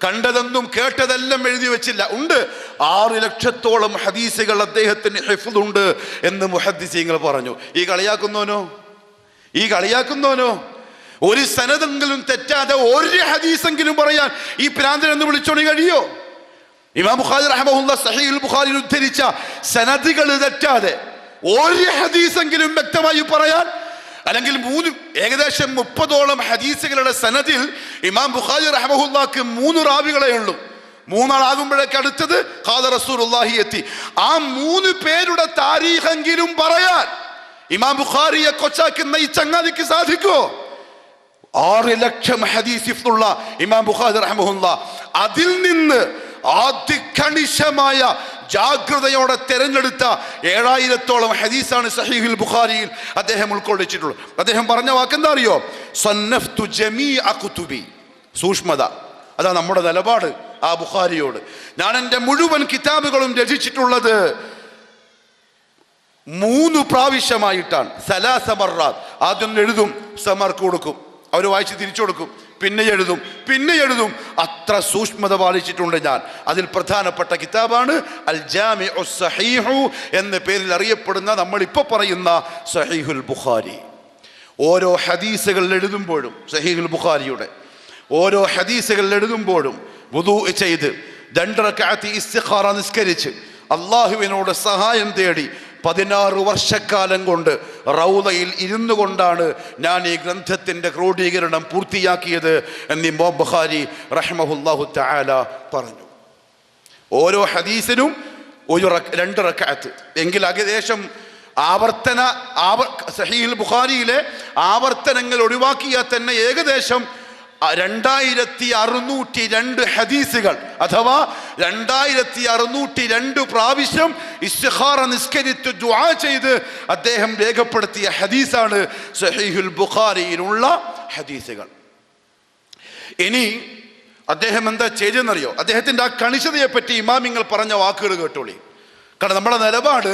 Speaker 1: കണ്ടതെന്നും കേട്ടതെല്ലാം എഴുതി വെച്ചില്ല. ഉണ്ട് 6 ലക്ഷത്തോളം ഹദീസുകൾ അദ്ദേഹത്തിന് ഹിഫ്ളുണ്ട് എന്ന് മുഹദ്ദിസീങ്ങൾ പറഞ്ഞു. ഈ കളിയാക്കുന്നോനോ ഒരു സനദെങ്കിലും തെറ്റാതെ ഒരു ഹദീസെങ്കിലും പറയാൻ ഈ പ്രാന്തൻ എന്ന് വിളിച്ചോണി കഴിയോ? ഇമാം ബുഖാരി റഹ്മത്തുള്ളാഹി സഹീഹുൽ ബുഖാരിയിൽ ഉദ്ധരിച്ച സനദുകൾ തെറ്റാതെ ഒരു ഹദീസെങ്കിലും വ്യക്തമായി പറയാൻ, അല്ലെങ്കിൽ ഏകദേശം 30ഓളം ഹദീസുകളുടെ സനദിൽ ഇമാം ബുഖാരി റഹ്മത്തുള്ളാഹിക്ക് 3 റാവികളെ ഉള്ളൂ. 3 ആളാകുമ്പോഴേക്ക് അടുത്തത് ഖാല റസൂലുള്ളാഹി എത്തി. ആ 3 പേരുടെ താരീഖെങ്കിലും പറയാൻ ഇമാം ബുഖാരിയെ കൊച്ചാക്കുന്ന ഈ ചങ്ങാതിക്ക് സാധിക്കുമോ? 6 ലക്ഷം ഹദീസുള്ള ഇമാം ബുഖാരി റഹ്മത്തുള്ളാഹി അതിൽ നിന്ന് അതികണിശമായ ജാഗ്രതയോടെ തെരഞ്ഞെടുത്ത 7000ഓളം ഹദീസാണ് സഹീഹുൽ ബുഖാരിയിൽ അദ്ദേഹം ഉൾക്കൊള്ളിച്ചിട്ടുള്ളത്. അദ്ദേഹം പറഞ്ഞ വാക്കെന്താ അറിയോ? സന്നഫ്തു ജമീഅ കുതുബി. സൂക്ഷ്മത, അതാ നമ്മുടെ നിലപാട് ആ ബുഖാരിയോട്. ഞാൻ എൻ്റെ മുഴുവൻ കിതാബുകളും രചിച്ചിട്ടുള്ളത് 3 പ്രാവശ്യമായിട്ടാണ്. സലാസ മർറാത്ത്. ആദ്യം എഴുതും, സമർക്ക് കൊടുക്കും, അവർ വായിച്ച് തിരിച്ചു കൊടുക്കും, പിന്നെ എഴുതും. അത്ര സൂക്ഷ്മത പാലിച്ചിട്ടുണ്ട് ഞാൻ. അതിൽ പ്രധാനപ്പെട്ട കിതാബാണ് അൽ ജാമിഉ സഹീഹു എന്ന പേരിൽ അറിയപ്പെടുന്ന നമ്മളിപ്പോൾ പറയുന്ന സഹീഹുൽ ബുഖാരി. ഓരോ ഹദീസുകൾ എഴുതുമ്പോഴും, സഹീഹുൽ ബുഖാരിയുടെ ഓരോ ഹദീസുകൾ എഴുതുമ്പോഴും വുദൂ ചെയ്ത് 2 റക്അത്ത് ഇസ്തിഖാറ നിസ്കരിച്ച് അള്ളാഹുവിനോട് സഹായം തേടി 16 വർഷക്കാലം കൊണ്ട് റൗളയിൽ ഇരുന്നു കൊണ്ടാണ് ഞാൻ ഈ ഗ്രന്ഥത്തിൻ്റെ ക്രോഡീകരണം പൂർത്തിയാക്കിയത് എന്ന് ഇമാം ബുഖാരി റഹ്മഹുല്ലാഹു തആല പറഞ്ഞു. ഓരോ ഹദീസിനും 2 റക്അത്ത് എങ്കിൽ ഏകദേശം സഹീഹുൽ ബുഖാരിയിലെ ആവർത്തനങ്ങൾ ഒഴിവാക്കിയാൽ തന്നെ ഏകദേശം 2602 ഹദീസുകൾ അഥവാ 2602 പ്രാവശ്യം ഇസ്തിഖാറ നിസ്കരിച്ച് ദുആ ചെയ്ത് അദ്ദേഹം രേഖപ്പെടുത്തിയ ഹദീസാണ് സഹീഹുൽ ബുഖാരിയിലുള്ള ഹദീസുകൾ. ഇനി അദ്ദേഹം എന്താ ചെയ്തെന്നറിയോ? അദ്ദേഹത്തിന്റെ ആ കണിശതയെ പറ്റി ഇമാമിങ്ങൾ പറഞ്ഞ വാക്കുകൾ കേട്ടോളി. കാരണം നമ്മുടെ നിലപാട്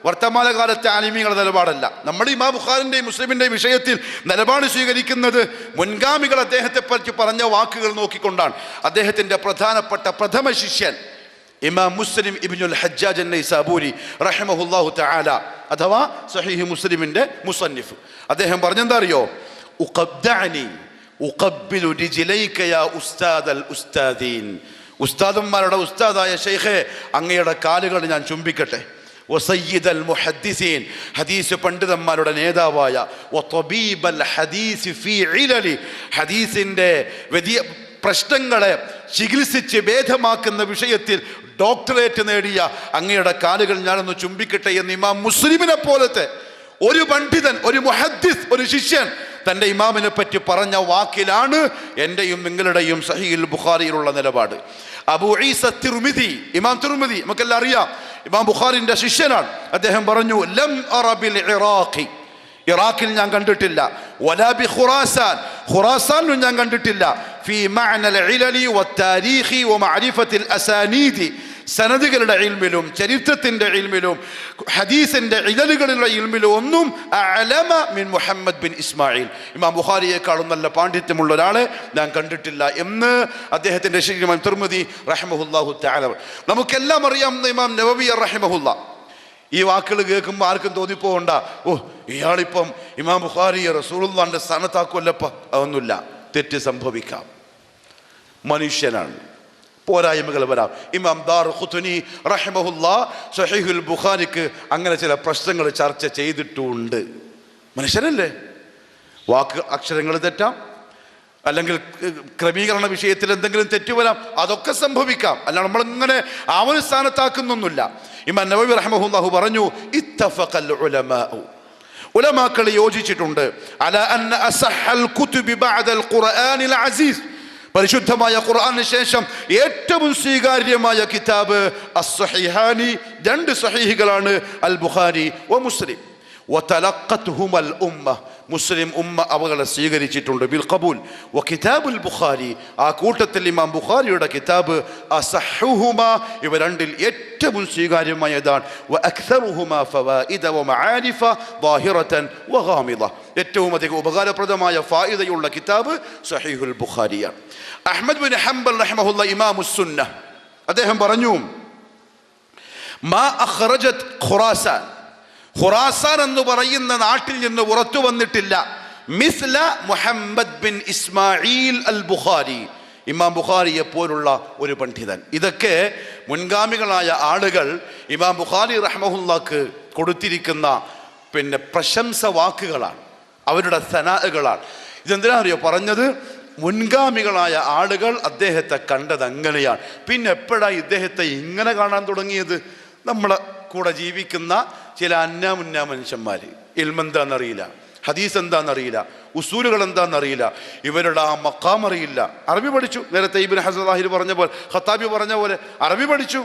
Speaker 1: വർത്തമാനകാലത്തെ ആലിമീങ്ങളുടെ നിലപാടല്ല. നമ്മൾ ഇമാം ബുഖാരിൻ്റെയും മുസ്ലിമിൻ്റെയും വിഷയത്തിൽ നിലപാട് സ്വീകരിക്കുന്നത് മുൻഗാമികൾ അദ്ദേഹത്തെ പറ്റി പറഞ്ഞ വാക്കുകൾ നോക്കിക്കൊണ്ടാണ്. അദ്ദേഹത്തിൻ്റെ പ്രധാനപ്പെട്ട പ്രഥമ ശിഷ്യൻ ഇമാം മുസ്ലിം ഇബ്നുൽ ഹജ്ജാജ് അന്നൈസാബൂരി റഹിമഹുല്ലാഹു തആല അഥവാ സഹീഹ് മുസ്ലിമിൻ്റെ മുസന്നിഫ്, അദ്ദേഹം പറഞ്ഞെന്താ അറിയോ? ഉഖബ്ബിലു റിജ്ലൈക യാ ഉസ്താദൽ ഉസ്താദീൻ. ഉസ്താദന്മാരുടെ ഉസ്താദായ ഷെയ്ഖേ, അങ്ങയുടെ കാലുകൾ ഞാൻ ചുംബിക്കട്ടെ. വസയ്യിദൽ മുഹദ്ദിസീൻ, ഹദീസ് പണ്ഡിതന്മാരുടെ നേതാവായ, വതബീബൽ ഹദീസ് ഫീ ഇലലി, ഹദീസിൻ്റെ പ്രശ്നങ്ങളെ ചികിത്സിച്ച് ഭേദമാക്കുന്ന വിഷയത്തിൽ ഡോക്ടറേറ്റ് നേടിയ അങ്ങയുടെ കാലുകൾ ഞാനൊന്ന് ചുംബിക്കട്ടെ എന്ന് ഇമാം മുസ്ലിമിനെ പോലത്തെ ഒരു പണ്ഡിതൻ, ഒരു മുഹദ്ദിസ്, ഒരു ശിഷ്യൻ തൻ്റെ ഇമാമിനെ പറ്റി പറഞ്ഞ വാക്കിലാണ് എൻ്റെയും നിങ്ങളുടെയും സഹീഹുൽ ബുഖാരിയിലുള്ള നിലപാട്. അബൂ ഈസ തിർമിദി, ഇമാം തിർമിദി നമുക്കെല്ലാം അറിയാം, ഇമാം ബുഖാരിൻ്റെ ശിഷ്യനാണ്. അദ്ദേഹം പറഞ്ഞു, ലം അറ ബിൽ ഇറാഖി, ഇറാഖിൽ ഞാൻ കണ്ടിട്ടില്ല, വലാ ബി ഖുറാസാൻ, ഖുറാസാനിലും ഞാൻ കണ്ടിട്ടില്ല, ഫീ മഅനൽ ഇലലി വത്താരീഖി വമഅരിഫത്തിൽ അസാനീദി, സനദുകളുടെ ഇൽമിലും ചരിത്രത്തിൻ്റെ ഇൽമിലും ഹദീസിൻ്റെ ഇലലുകളിലുള്ള ഇൽമിലും ഒന്നും അലമ മിൻ മുഹമ്മദ് ബിൻ ഇസ്മായിൽ, ഇമാം ബുഖാരിയേക്കാളും നല്ല പാണ്ഡിത്യമുള്ള ഒരാളെ ഞാൻ കണ്ടിട്ടില്ല എന്ന് അദ്ദേഹത്തിൻ്റെ ഇമാം തിർമിദി റഹിമഹുല്ലാഹു തആല. നമുക്കെല്ലാം അറിയാവുന്ന ഇമാം നവവി റഹിമഹുല്ലാ, ഈ വാക്കുകൾ കേൾക്കുമ്പോൾ ആർക്കും തോന്നിപ്പോകണ്ട, ഓ ഇയാളിപ്പം ഇമാം ബുഖാരിയെ റസൂലുള്ളാഹിന്റെ സ്ഥാനത്താക്കുമല്ലപ്പ. അതൊന്നുമില്ല, തെറ്റ് സംഭവിക്കാം, മനുഷ്യനാണ്, പോരായ്മകൾ വരാം. ഇമാം ദാറുഖുത്നി റഹിമഹുല്ലാഹ് സ്വഹീഹുൽ ബുഖാരിക്ക് അങ്ങനെ ചില പ്രശ്നങ്ങൾ ചർച്ച ചെയ്തിട്ടുണ്ട്. മനുഷ്യനല്ലേ, വാക്ക് അക്ഷരങ്ങൾ തെറ്റാം, അല്ലെങ്കിൽ ക്രമീകരണ വിഷയത്തിൽ എന്തെങ്കിലും തെറ്റ് വരാം, അതൊക്കെ സംഭവിക്കാം. അല്ല നമ്മളിങ്ങനെ ആ ഒരു സ്ഥാനത്താക്കുന്നൊന്നുമില്ല. ഇമാം നവവി റഹിമഹുല്ലാഹു പറഞ്ഞു, ഇത്തഫഖൽ ഉലമാഉ, ഉലമാക്കൾ യോജിച്ചിട്ടുണ്ട്, അലാ അന്ന അസഹൽ കുതുബി ബഅദൽ ഖുർആനിൽ അസീസ്, പരിശുദ്ധമായ ഖുർആനിന് ശേഷം ഏറ്റവും സ്വീകാര്യമായ കിതാബ് അസ്സഹീഹാനി, രണ്ട് സഹീഹുകളാണ്, അൽ ബുഖാരി വ മുസ്ലിം. വതലഖത്ഹുമൽ ഉമ്മ, മുസ്ലിം ഉമ്മ അവകളെ സ്വീകരിച്ചിട്ടുണ്ട് ബിൽ ഖബൂൽ. വ കിതാബുൽ ബുഖാരി, ആ കൂട്ടത്തിൽ ഇമാം ബുഖാരിയുടെ കിതാബ് അസഹ്ഹുഹുമ, ഇവ രണ്ടിൽ ഏറ്റവും സ്വീകാര്യമായതാണ്. വ അക്സറുഹുമ ഫവായിദ വ മആരിഫ ളാഹിറതൻ വ ഗാമിദ, ഏറ്റവും അധികം ഉപകാരപ്രദമായ ഫായിദയുള്ള കിതാബ് സഹീഹുൽ ബുഖാരിയാണ്. അഹ്മദ് ബിൻ ഹംബൽ റഹിമഹുല്ലാഹ് ഇമാമുസ് സുന്നഹ്, അദ്ദേഹം പറഞ്ഞു, മാ അഖ്റജത് ഖുറാസാൻ, ഖുറാസാൻ എന്ന് പറയുന്ന നാട്ടിൽ നിന്ന് പുറത്തു വന്നിട്ടില്ല, മിസ്ല Muhammad bin Ismail al Bukhari, ഇമാം ബുഖാരിയെ പോലുള്ള ഒരു പണ്ഡിതൻ. ഇതൊക്കെ മുൻഗാമികളായ ആളുകൾ ഇമാം ബുഖാരി റഹ്മഹുല്ലാഹ്ക്ക് കൊടുത്തിരിക്കുന്ന പ്രശംസ വാക്കുകളാണ്, അവരുടെ സനാഅകളാണ്. ഇതെന്തിനാ അറിയോ പറഞ്ഞത്? മുൻഗാമികളായ ആളുകൾ അദ്ദേഹത്തെ കണ്ടത് അങ്ങനെയാണ്. പിന്നെ എപ്പോഴാണ് ഇദ്ദേഹത്തെ ഇങ്ങനെ കാണാൻ തുടങ്ങിയത്? നമ്മളെ കൂടെ ജീവിക്കുന്ന ചില അന്നാമുന്ന മനുഷ്യന്മാർ, ഇൽമെന്താന്നറിയില്ല, ഹദീസ് എന്താണെന്നറിയില്ല, ഉസൂലുകൾ എന്താണെന്നറിയില്ല, ഇവരുടെ ആ മഖാം അറിയില്ല. അറബി പഠിച്ചു, നേരത്തെ ഇബ്നു ഹസൻ ലാഹിരി പറഞ്ഞ പോലെ, ഖത്താബി പറഞ്ഞ പോലെ അറബി പഠിച്ചു.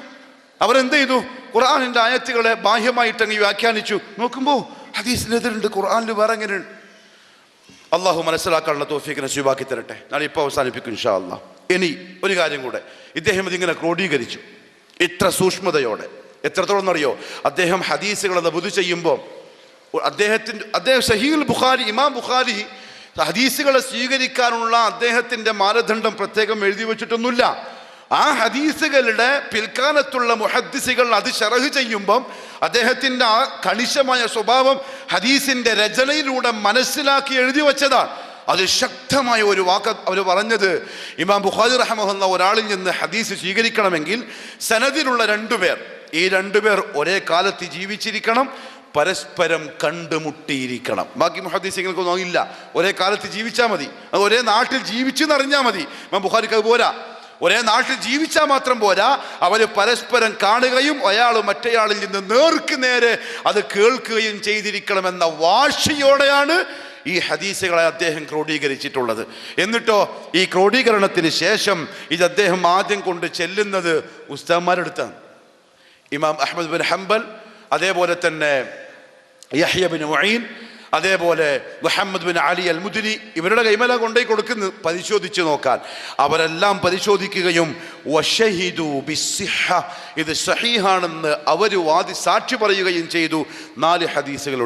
Speaker 1: അവരെന്ത് ചെയ്തു? ഖുർആനിൻ്റെ ആയത്തുകളെ ബാഹ്യമായിട്ടങ്ങ് വ്യാഖ്യാനിച്ചു. നോക്കുമ്പോൾ ഹദീസിനെതിരുണ്ട്, ഖുർആനിൽ വേറെ എങ്ങനെയുണ്ട്. അള്ളാഹു മനസ്സിലാക്കാനുള്ള തൗഫീഖ് നസീബാക്കി തരട്ടെ. ഞാൻ ഇപ്പോൾ അവസാനിപ്പിക്കും ഇൻഷാ അല്ലാഹ്. ഇനി ഒരു കാര്യം കൂടെ, ഇദ്ദേഹം ഇതിങ്ങനെ ക്രോഡീകരിച്ചു ഇത്ര സൂക്ഷ്മതയോടെ. എത്രത്തോളം എന്നറിയോ? അദ്ദേഹം ഹദീസുകൾ നബുദ് ചെയ്യുമ്പോൾ അദ്ദേഹം സഹീഹുൽ ബുഖാരി, ഇമാം ബുഖാരി ഹദീസുകളെ സ്വീകരിക്കാനുള്ള അദ്ദേഹത്തിൻ്റെ മാനദണ്ഡം പ്രത്യേകം എഴുതി വെച്ചിട്ടൊന്നുമില്ല. ആ ഹദീസുകളുടെ പിൽക്കാലത്തുള്ള മുഹദ്ദിസുകൾ അത് ശറഹ് ചെയ്യുമ്പം അദ്ദേഹത്തിൻ്റെ ആ കണിശമായ സ്വഭാവം ഹദീസിൻ്റെ രചനയിലൂടെ മനസ്സിലാക്കി എഴുതി വെച്ചതാണ്. അത് ശക്തമായ ഒരു വാക്ക് അവർ പറഞ്ഞത്, ഇമാം ബുഖാരി റഹ്മഹുല്ലാഹ് ഒരാളിൽ നിന്ന് ഹദീസ് സ്വീകരിക്കണമെങ്കിൽ സനദിലുള്ള രണ്ടുപേർ, ഈ രണ്ടുപേർ ഒരേ കാലത്ത് ജീവിച്ചിരിക്കണം, പരസ്പരം കണ്ടുമുട്ടിയിരിക്കണം. ബാക്കി മുഹദ്ദിസുകൾക്കൊന്നും ഇല്ല, ഒരേ കാലത്ത് ജീവിച്ചാൽ മതി, അത് ഒരേ നാട്ടിൽ ജീവിച്ചെന്നറിഞ്ഞാൽ മതി. ഇമാം ബുഖാരിക്ക് അത് പോരാ, ഒരേ നാട്ടിൽ ജീവിച്ചാൽ മാത്രം പോരാ, അവർ പരസ്പരം കാണുകയും അയാൾ മറ്റേയാളിൽ നിന്ന് നേർക്ക് നേരെ അത് കേൾക്കുകയും ചെയ്തിരിക്കണമെന്ന വാശിയോടെയാണ് ഈ ഹദീസുകളെ അദ്ദേഹം ക്രോഡീകരിച്ചിട്ടുള്ളത്. എന്നിട്ടോ ഈ ക്രോഡീകരണത്തിന് ശേഷം ഇത് അദ്ദേഹം ആദ്യം കൊണ്ട് ചെല്ലുന്നത് ഉസ്താദ്മാരെടുത്താണ്. ഇമാം അഹ്മദ് ബിൻ ഹംബൽ, അതേപോലെ തന്നെ യഹ്യ ബിൻ മുഈൻ, അതേപോലെ മുഹമ്മദ് ബിൻ അലി അൽ മുദ്നി, ഇവരുടെ കൈമല കൊണ്ടുപോയി കൊടുക്കുന്നു പരിശോധിച്ച് നോക്കാൻ. അവരെല്ലാം പരിശോധിക്കുകയും വശഹിദു ബിസ്സിഹ, ഇത് സഹീഹാണെന്ന് അവർ സാക്ഷി പറയുകയും ചെയ്തു. 4 ഹദീസുകൾ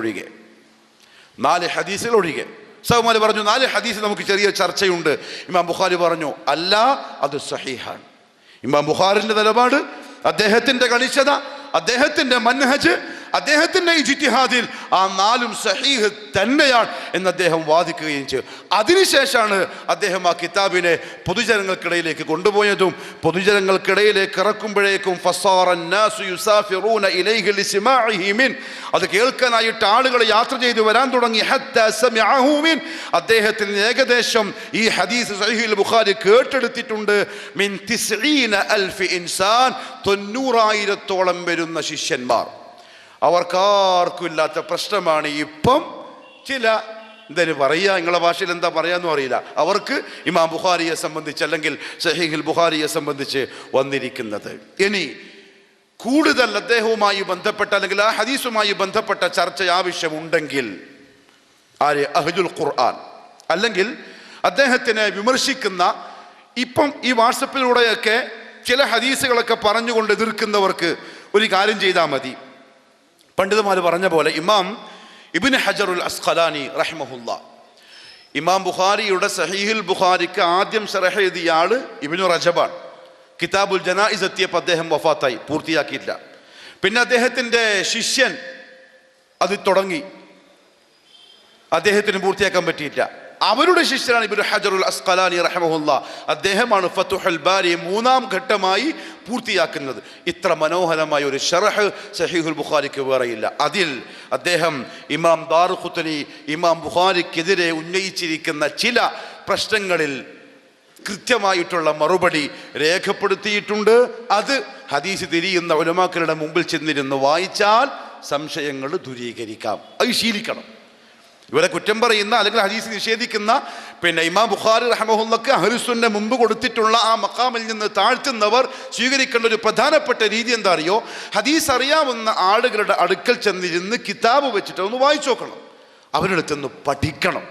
Speaker 1: ഒഴികെ. സഹോദരന്മാർ പറഞ്ഞു 4 ഹദീസ് നമുക്ക് ചെറിയ ചർച്ചയുണ്ട്. ഇമാം ബുഖാരി പറഞ്ഞു അല്ല, അത് സഹീഹാണ്. ഇമാം ബുഖാരിന്റെ നിലപാട്, അദ്ദേഹത്തിന്റെ കണിശത, അദ്ദേഹത്തിന്റെ മൻഹജ്, അദ്ദേഹത്തിന്റെ ഇജ്തിഹാദിൽ ആ 4 സഹീഹ് തന്നെയാണ് എന്ന് അദ്ദേഹം വാദിക്കുകയും ചെയ്തു. അതിനുശേഷമാണ് അദ്ദേഹം ആ കിതാബിനെ പൊതുജനങ്ങൾക്കിടയിലേക്ക് കൊണ്ടുപോയതും പൊതുജനങ്ങൾക്കിടയിലേക്ക് ഇറക്കുമ്പോഴേക്കും അത് കേൾക്കാനായിട്ട് ആളുകൾ യാത്ര ചെയ്തു വരാൻ തുടങ്ങി. അദ്ദേഹത്തിന് ഏകദേശം ഈ ഹദീസ് സഹീഹുൽ ബുഖാരി കേട്ടെടുത്തിട്ടുണ്ട് 90,000 ഇൻസാൻ, 90,000-ഓളം വരുന്ന ശിഷ്യന്മാർ. അവർക്കാർക്കും ഇല്ലാത്ത പ്രശ്നമാണ് ഇപ്പം ചില എന്തായാലും പറയുക, നിങ്ങളുടെ ഭാഷയിൽ എന്താ പറയാന്നും അറിയില്ല, അവർക്ക് ഇമാം ബുഖാരിയെ സംബന്ധിച്ച് അല്ലെങ്കിൽ സഹീഹുൽ ബുഖാരിയെ സംബന്ധിച്ച് വന്നിരിക്കുന്നത്. ഇനി കൂടുതൽ അദ്ദേഹവുമായി ബന്ധപ്പെട്ട അല്ലെങ്കിൽ ആ ഹദീസുമായി ബന്ധപ്പെട്ട ചർച്ച ആവശ്യമുണ്ടെങ്കിൽ അഹ്ലുൽ ഖുർആൻ അല്ലെങ്കിൽ അദ്ദേഹത്തിനെ വിമർശിക്കുന്ന, ഇപ്പം ഈ വാട്സപ്പിലൂടെയൊക്കെ ചില ഹദീസുകളൊക്കെ പറഞ്ഞുകൊണ്ട് എതിർക്കുന്നവർക്ക് ഒരു കാര്യം ചെയ്താൽ മതി. പണ്ഡിതന്മാർ പറഞ്ഞ പോലെ ഇമാം ഇബ്നു ഹജറുൽ അസ്ഖലാനി റഹിമഹുല്ലാഹ്, ഇമാം ബുഖാരിയുടെ സഹീഹുൽ ബുഖാരിക്ക് ആദ്യം ശറഹ് എഴുതിയ ആള് ഇബ്നു റജബാണ്. കിതാബുൽ ജനായിസ് എത്തിയപ്പോൾ അദ്ദേഹം വഫാത്തായി, പൂർത്തിയാക്കിയില്ല. പിന്നെ അദ്ദേഹത്തിൻ്റെ ശിഷ്യൻ അത് തുടങ്ങി, അദ്ദേഹത്തിന് പൂർത്തിയാക്കാൻ പറ്റിയില്ല. അവരുടെ ശിഷ്യനാണ് ഇബ്നു ഹജറുൽ അസ്ഖലാനി റഹിമഹുല്ലാ. അദ്ദേഹമാണ് ഫതുഹുൽ ബാരി 3-ാം ഘട്ടമായി പൂർത്തിയാക്കുന്നത്. ഇത്ര മനോഹരമായ ഒരു ശറഹ് സഹീഹുൽ ബുഖാരിക്ക് വേറെയില്ല. അതിൽ അദ്ദേഹം ഇമാം ദാറുഖുത്നി ഇമാം ബുഖാരിക്കെതിരെ ഉന്നയിച്ചിരിക്കുന്ന ചില പ്രശ്നങ്ങളിൽ കൃത്യമായിട്ടുള്ള മറുപടി രേഖപ്പെടുത്തിയിട്ടുണ്ട്. അത് ഹദീസ് തിരിയുന്ന ഉലമാക്കളുടെ മുമ്പിൽ ചെന്നിരുന്ന് വായിച്ചാൽ സംശയങ്ങൾ ദൂരീകരിക്കാം. അത് ശീലിക്കണം. ഇവരെ കുറ്റം പറയുന്ന അല്ലെങ്കിൽ ഹദീസ് നിഷേധിക്കുന്ന ഇമാം ബുഖാരി റഹ്മഹുല്ലക്ക് അഹ്ലുസുന്ന മുമ്പ് കൊടുത്തിട്ടുള്ള ആ മഖാമിൽ നിന്ന് താഴ്ത്തുന്നവർ സ്വീകരിക്കേണ്ട ഒരു പ്രധാനപ്പെട്ട രീതി എന്താ അറിയോ? ഹദീസ് അറിയാവുന്ന ആളുകളുടെ അടുക്കൽ ചെന്നിരുന്ന് കിതാബ് വെച്ചിട്ട് ഒന്ന് വായിച്ചു നോക്കണം, അവരുടെ അടുത്തൊന്ന് പഠിക്കണം.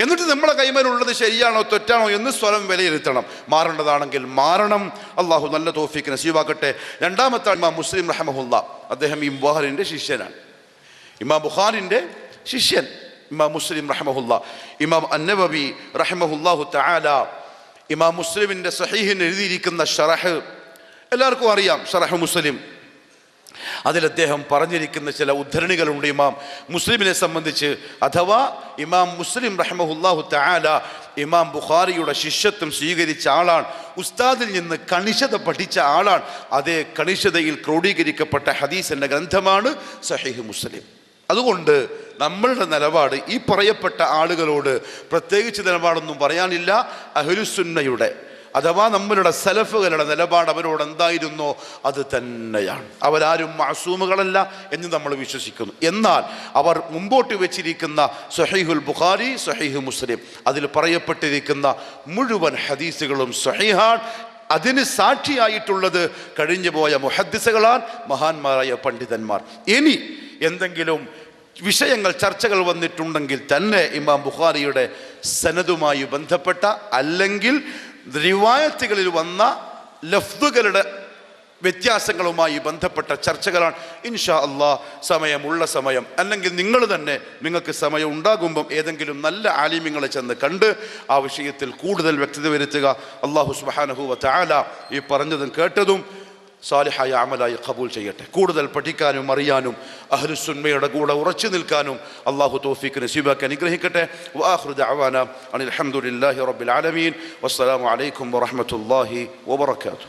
Speaker 1: എന്നിട്ട് നമ്മളെ കൈമേലുള്ളത് ശരിയാണോ തെറ്റാണോ എന്ന് സ്വയം വിലയിരുത്തണം. മാറേണ്ടതാണെങ്കിൽ മാറണം. അള്ളാഹു നല്ല തൗഫീഖ് നസീബാക്കട്ടെ. രണ്ടാമത്തെ ഇമാം മുസ്ലിം റഹ്മഹുല്ലാ, അദ്ദേഹം ഇമാം ബുഖാരിൻ്റെ ശിഷ്യനാണ്. ഇമാം ബുഖാരിൻ്റെ ശിഷ്യൻ ഇമാം മുസ്ലിം റഹ്മഹുല്ലാ. ഇമാം അന്നവവി റഹ്മഹുല്ലാഹു തആല ഇമാം മുസ്ലിമിൻ്റെ സഹീഹിന് എഴുതിയിരിക്കുന്ന ഷറഹ് എല്ലാവർക്കും അറിയാം, ഷറഹ് മുസ്ലിം. അതിൽ അദ്ദേഹം പറഞ്ഞിരിക്കുന്ന ചില ഉദ്ധരണികളുണ്ട് ഇമാം മുസ്ലിമിനെ സംബന്ധിച്ച്. അഥവാ ഇമാം മുസ്ലിം റഹ്മഹുല്ലാഹു തആല ഇമാം ബുഖാരിയുടെ ശിഷ്യത്വം സ്വീകരിച്ച ആളാണ്, ഉസ്താദിൽ നിന്ന് കണിശത പഠിച്ച ആളാണ്. അതേ കണിശതയിൽ ക്രോഡീകരിക്കപ്പെട്ട ഹദീസിൻ്റെ ഗ്രന്ഥമാണ് സഹീഹ് മുസ്ലിം. അതുകൊണ്ട് നമ്മളുടെ നിലപാട് ഈ പറയപ്പെട്ട ആളുകളോട് പ്രത്യേകിച്ച് നിലപാടൊന്നും പറയാനില്ല. അഹ്ലുസുന്നയുടെ അഥവാ നമ്മളുടെ സലഫുകളുടെ നിലപാട് അവരോട് എന്തായിരുന്നോ അത് തന്നെയാണ്. അവരാരും മഅസൂമുകളല്ല എന്ന് നമ്മൾ വിശ്വസിക്കുന്നു. എന്നാൽ അവർ മുമ്പോട്ട് വെച്ചിരിക്കുന്ന സഹീഹുൽ ബുഖാരി, സഹീഹ് മുസ്ലിം, അതിൽ പറയപ്പെട്ടിരിക്കുന്ന മുഴുവൻ ഹദീസുകളും സഹീഹാൻ. അതിന് സാക്ഷിയായിട്ടുള്ളത് കഴിഞ്ഞുപോയ മുഹദ്ദിസുകളാണ്, മഹാന്മാരായ പണ്ഡിതന്മാർ. ഇനി എന്തെങ്കിലും വിഷയങ്ങൾ ചർച്ചകൾ വന്നിട്ടുണ്ടെങ്കിൽ തന്നെ ഇമാം ബുഖാരിയുടെ സനദുമായി ബന്ധപ്പെട്ട അല്ലെങ്കിൽ റിവായത്തുകളിൽ വന്ന ലഫ്ദുകളുടെ വ്യത്യാസങ്ങളുമായി ബന്ധപ്പെട്ട ചർച്ചകളാണ്. ഇൻഷാ അള്ളാഹ് സമയമുള്ള സമയം അല്ലെങ്കിൽ നിങ്ങൾ തന്നെ നിങ്ങൾക്ക് സമയം ഉണ്ടാകുമ്പം ഏതെങ്കിലും നല്ല ആലിമ്യങ്ങളെ ചെന്ന് കണ്ട് ആ വിഷയത്തിൽ കൂടുതൽ വ്യക്തത വരുത്തുക. അള്ളാഹു സുബ്ഹാനഹു വ തആല ഈ പറഞ്ഞതും കേട്ടതും സാലിഹായ അമലായി ഖബൂൽ ചെയ്യട്ടെ. കൂടുതൽ പഠിക്കാനും അറിയാനും അഹ്ലുസുന്നയുടെ കൂടെ ഉറച്ചു നിൽക്കാനും അള്ളാഹു തൗഫീഖ് നസീബാക്കി അനുഗ്രഹിക്കട്ടെ. വആഖിറു ദഅവാനാ അനിൽ ഹംദുലില്ലാഹി റബ്ബിൽ ആലമീൻ. വസ്സലാമു അലൈക്കും വറഹ്മത്തുള്ളാഹി വബറകാതുഹു.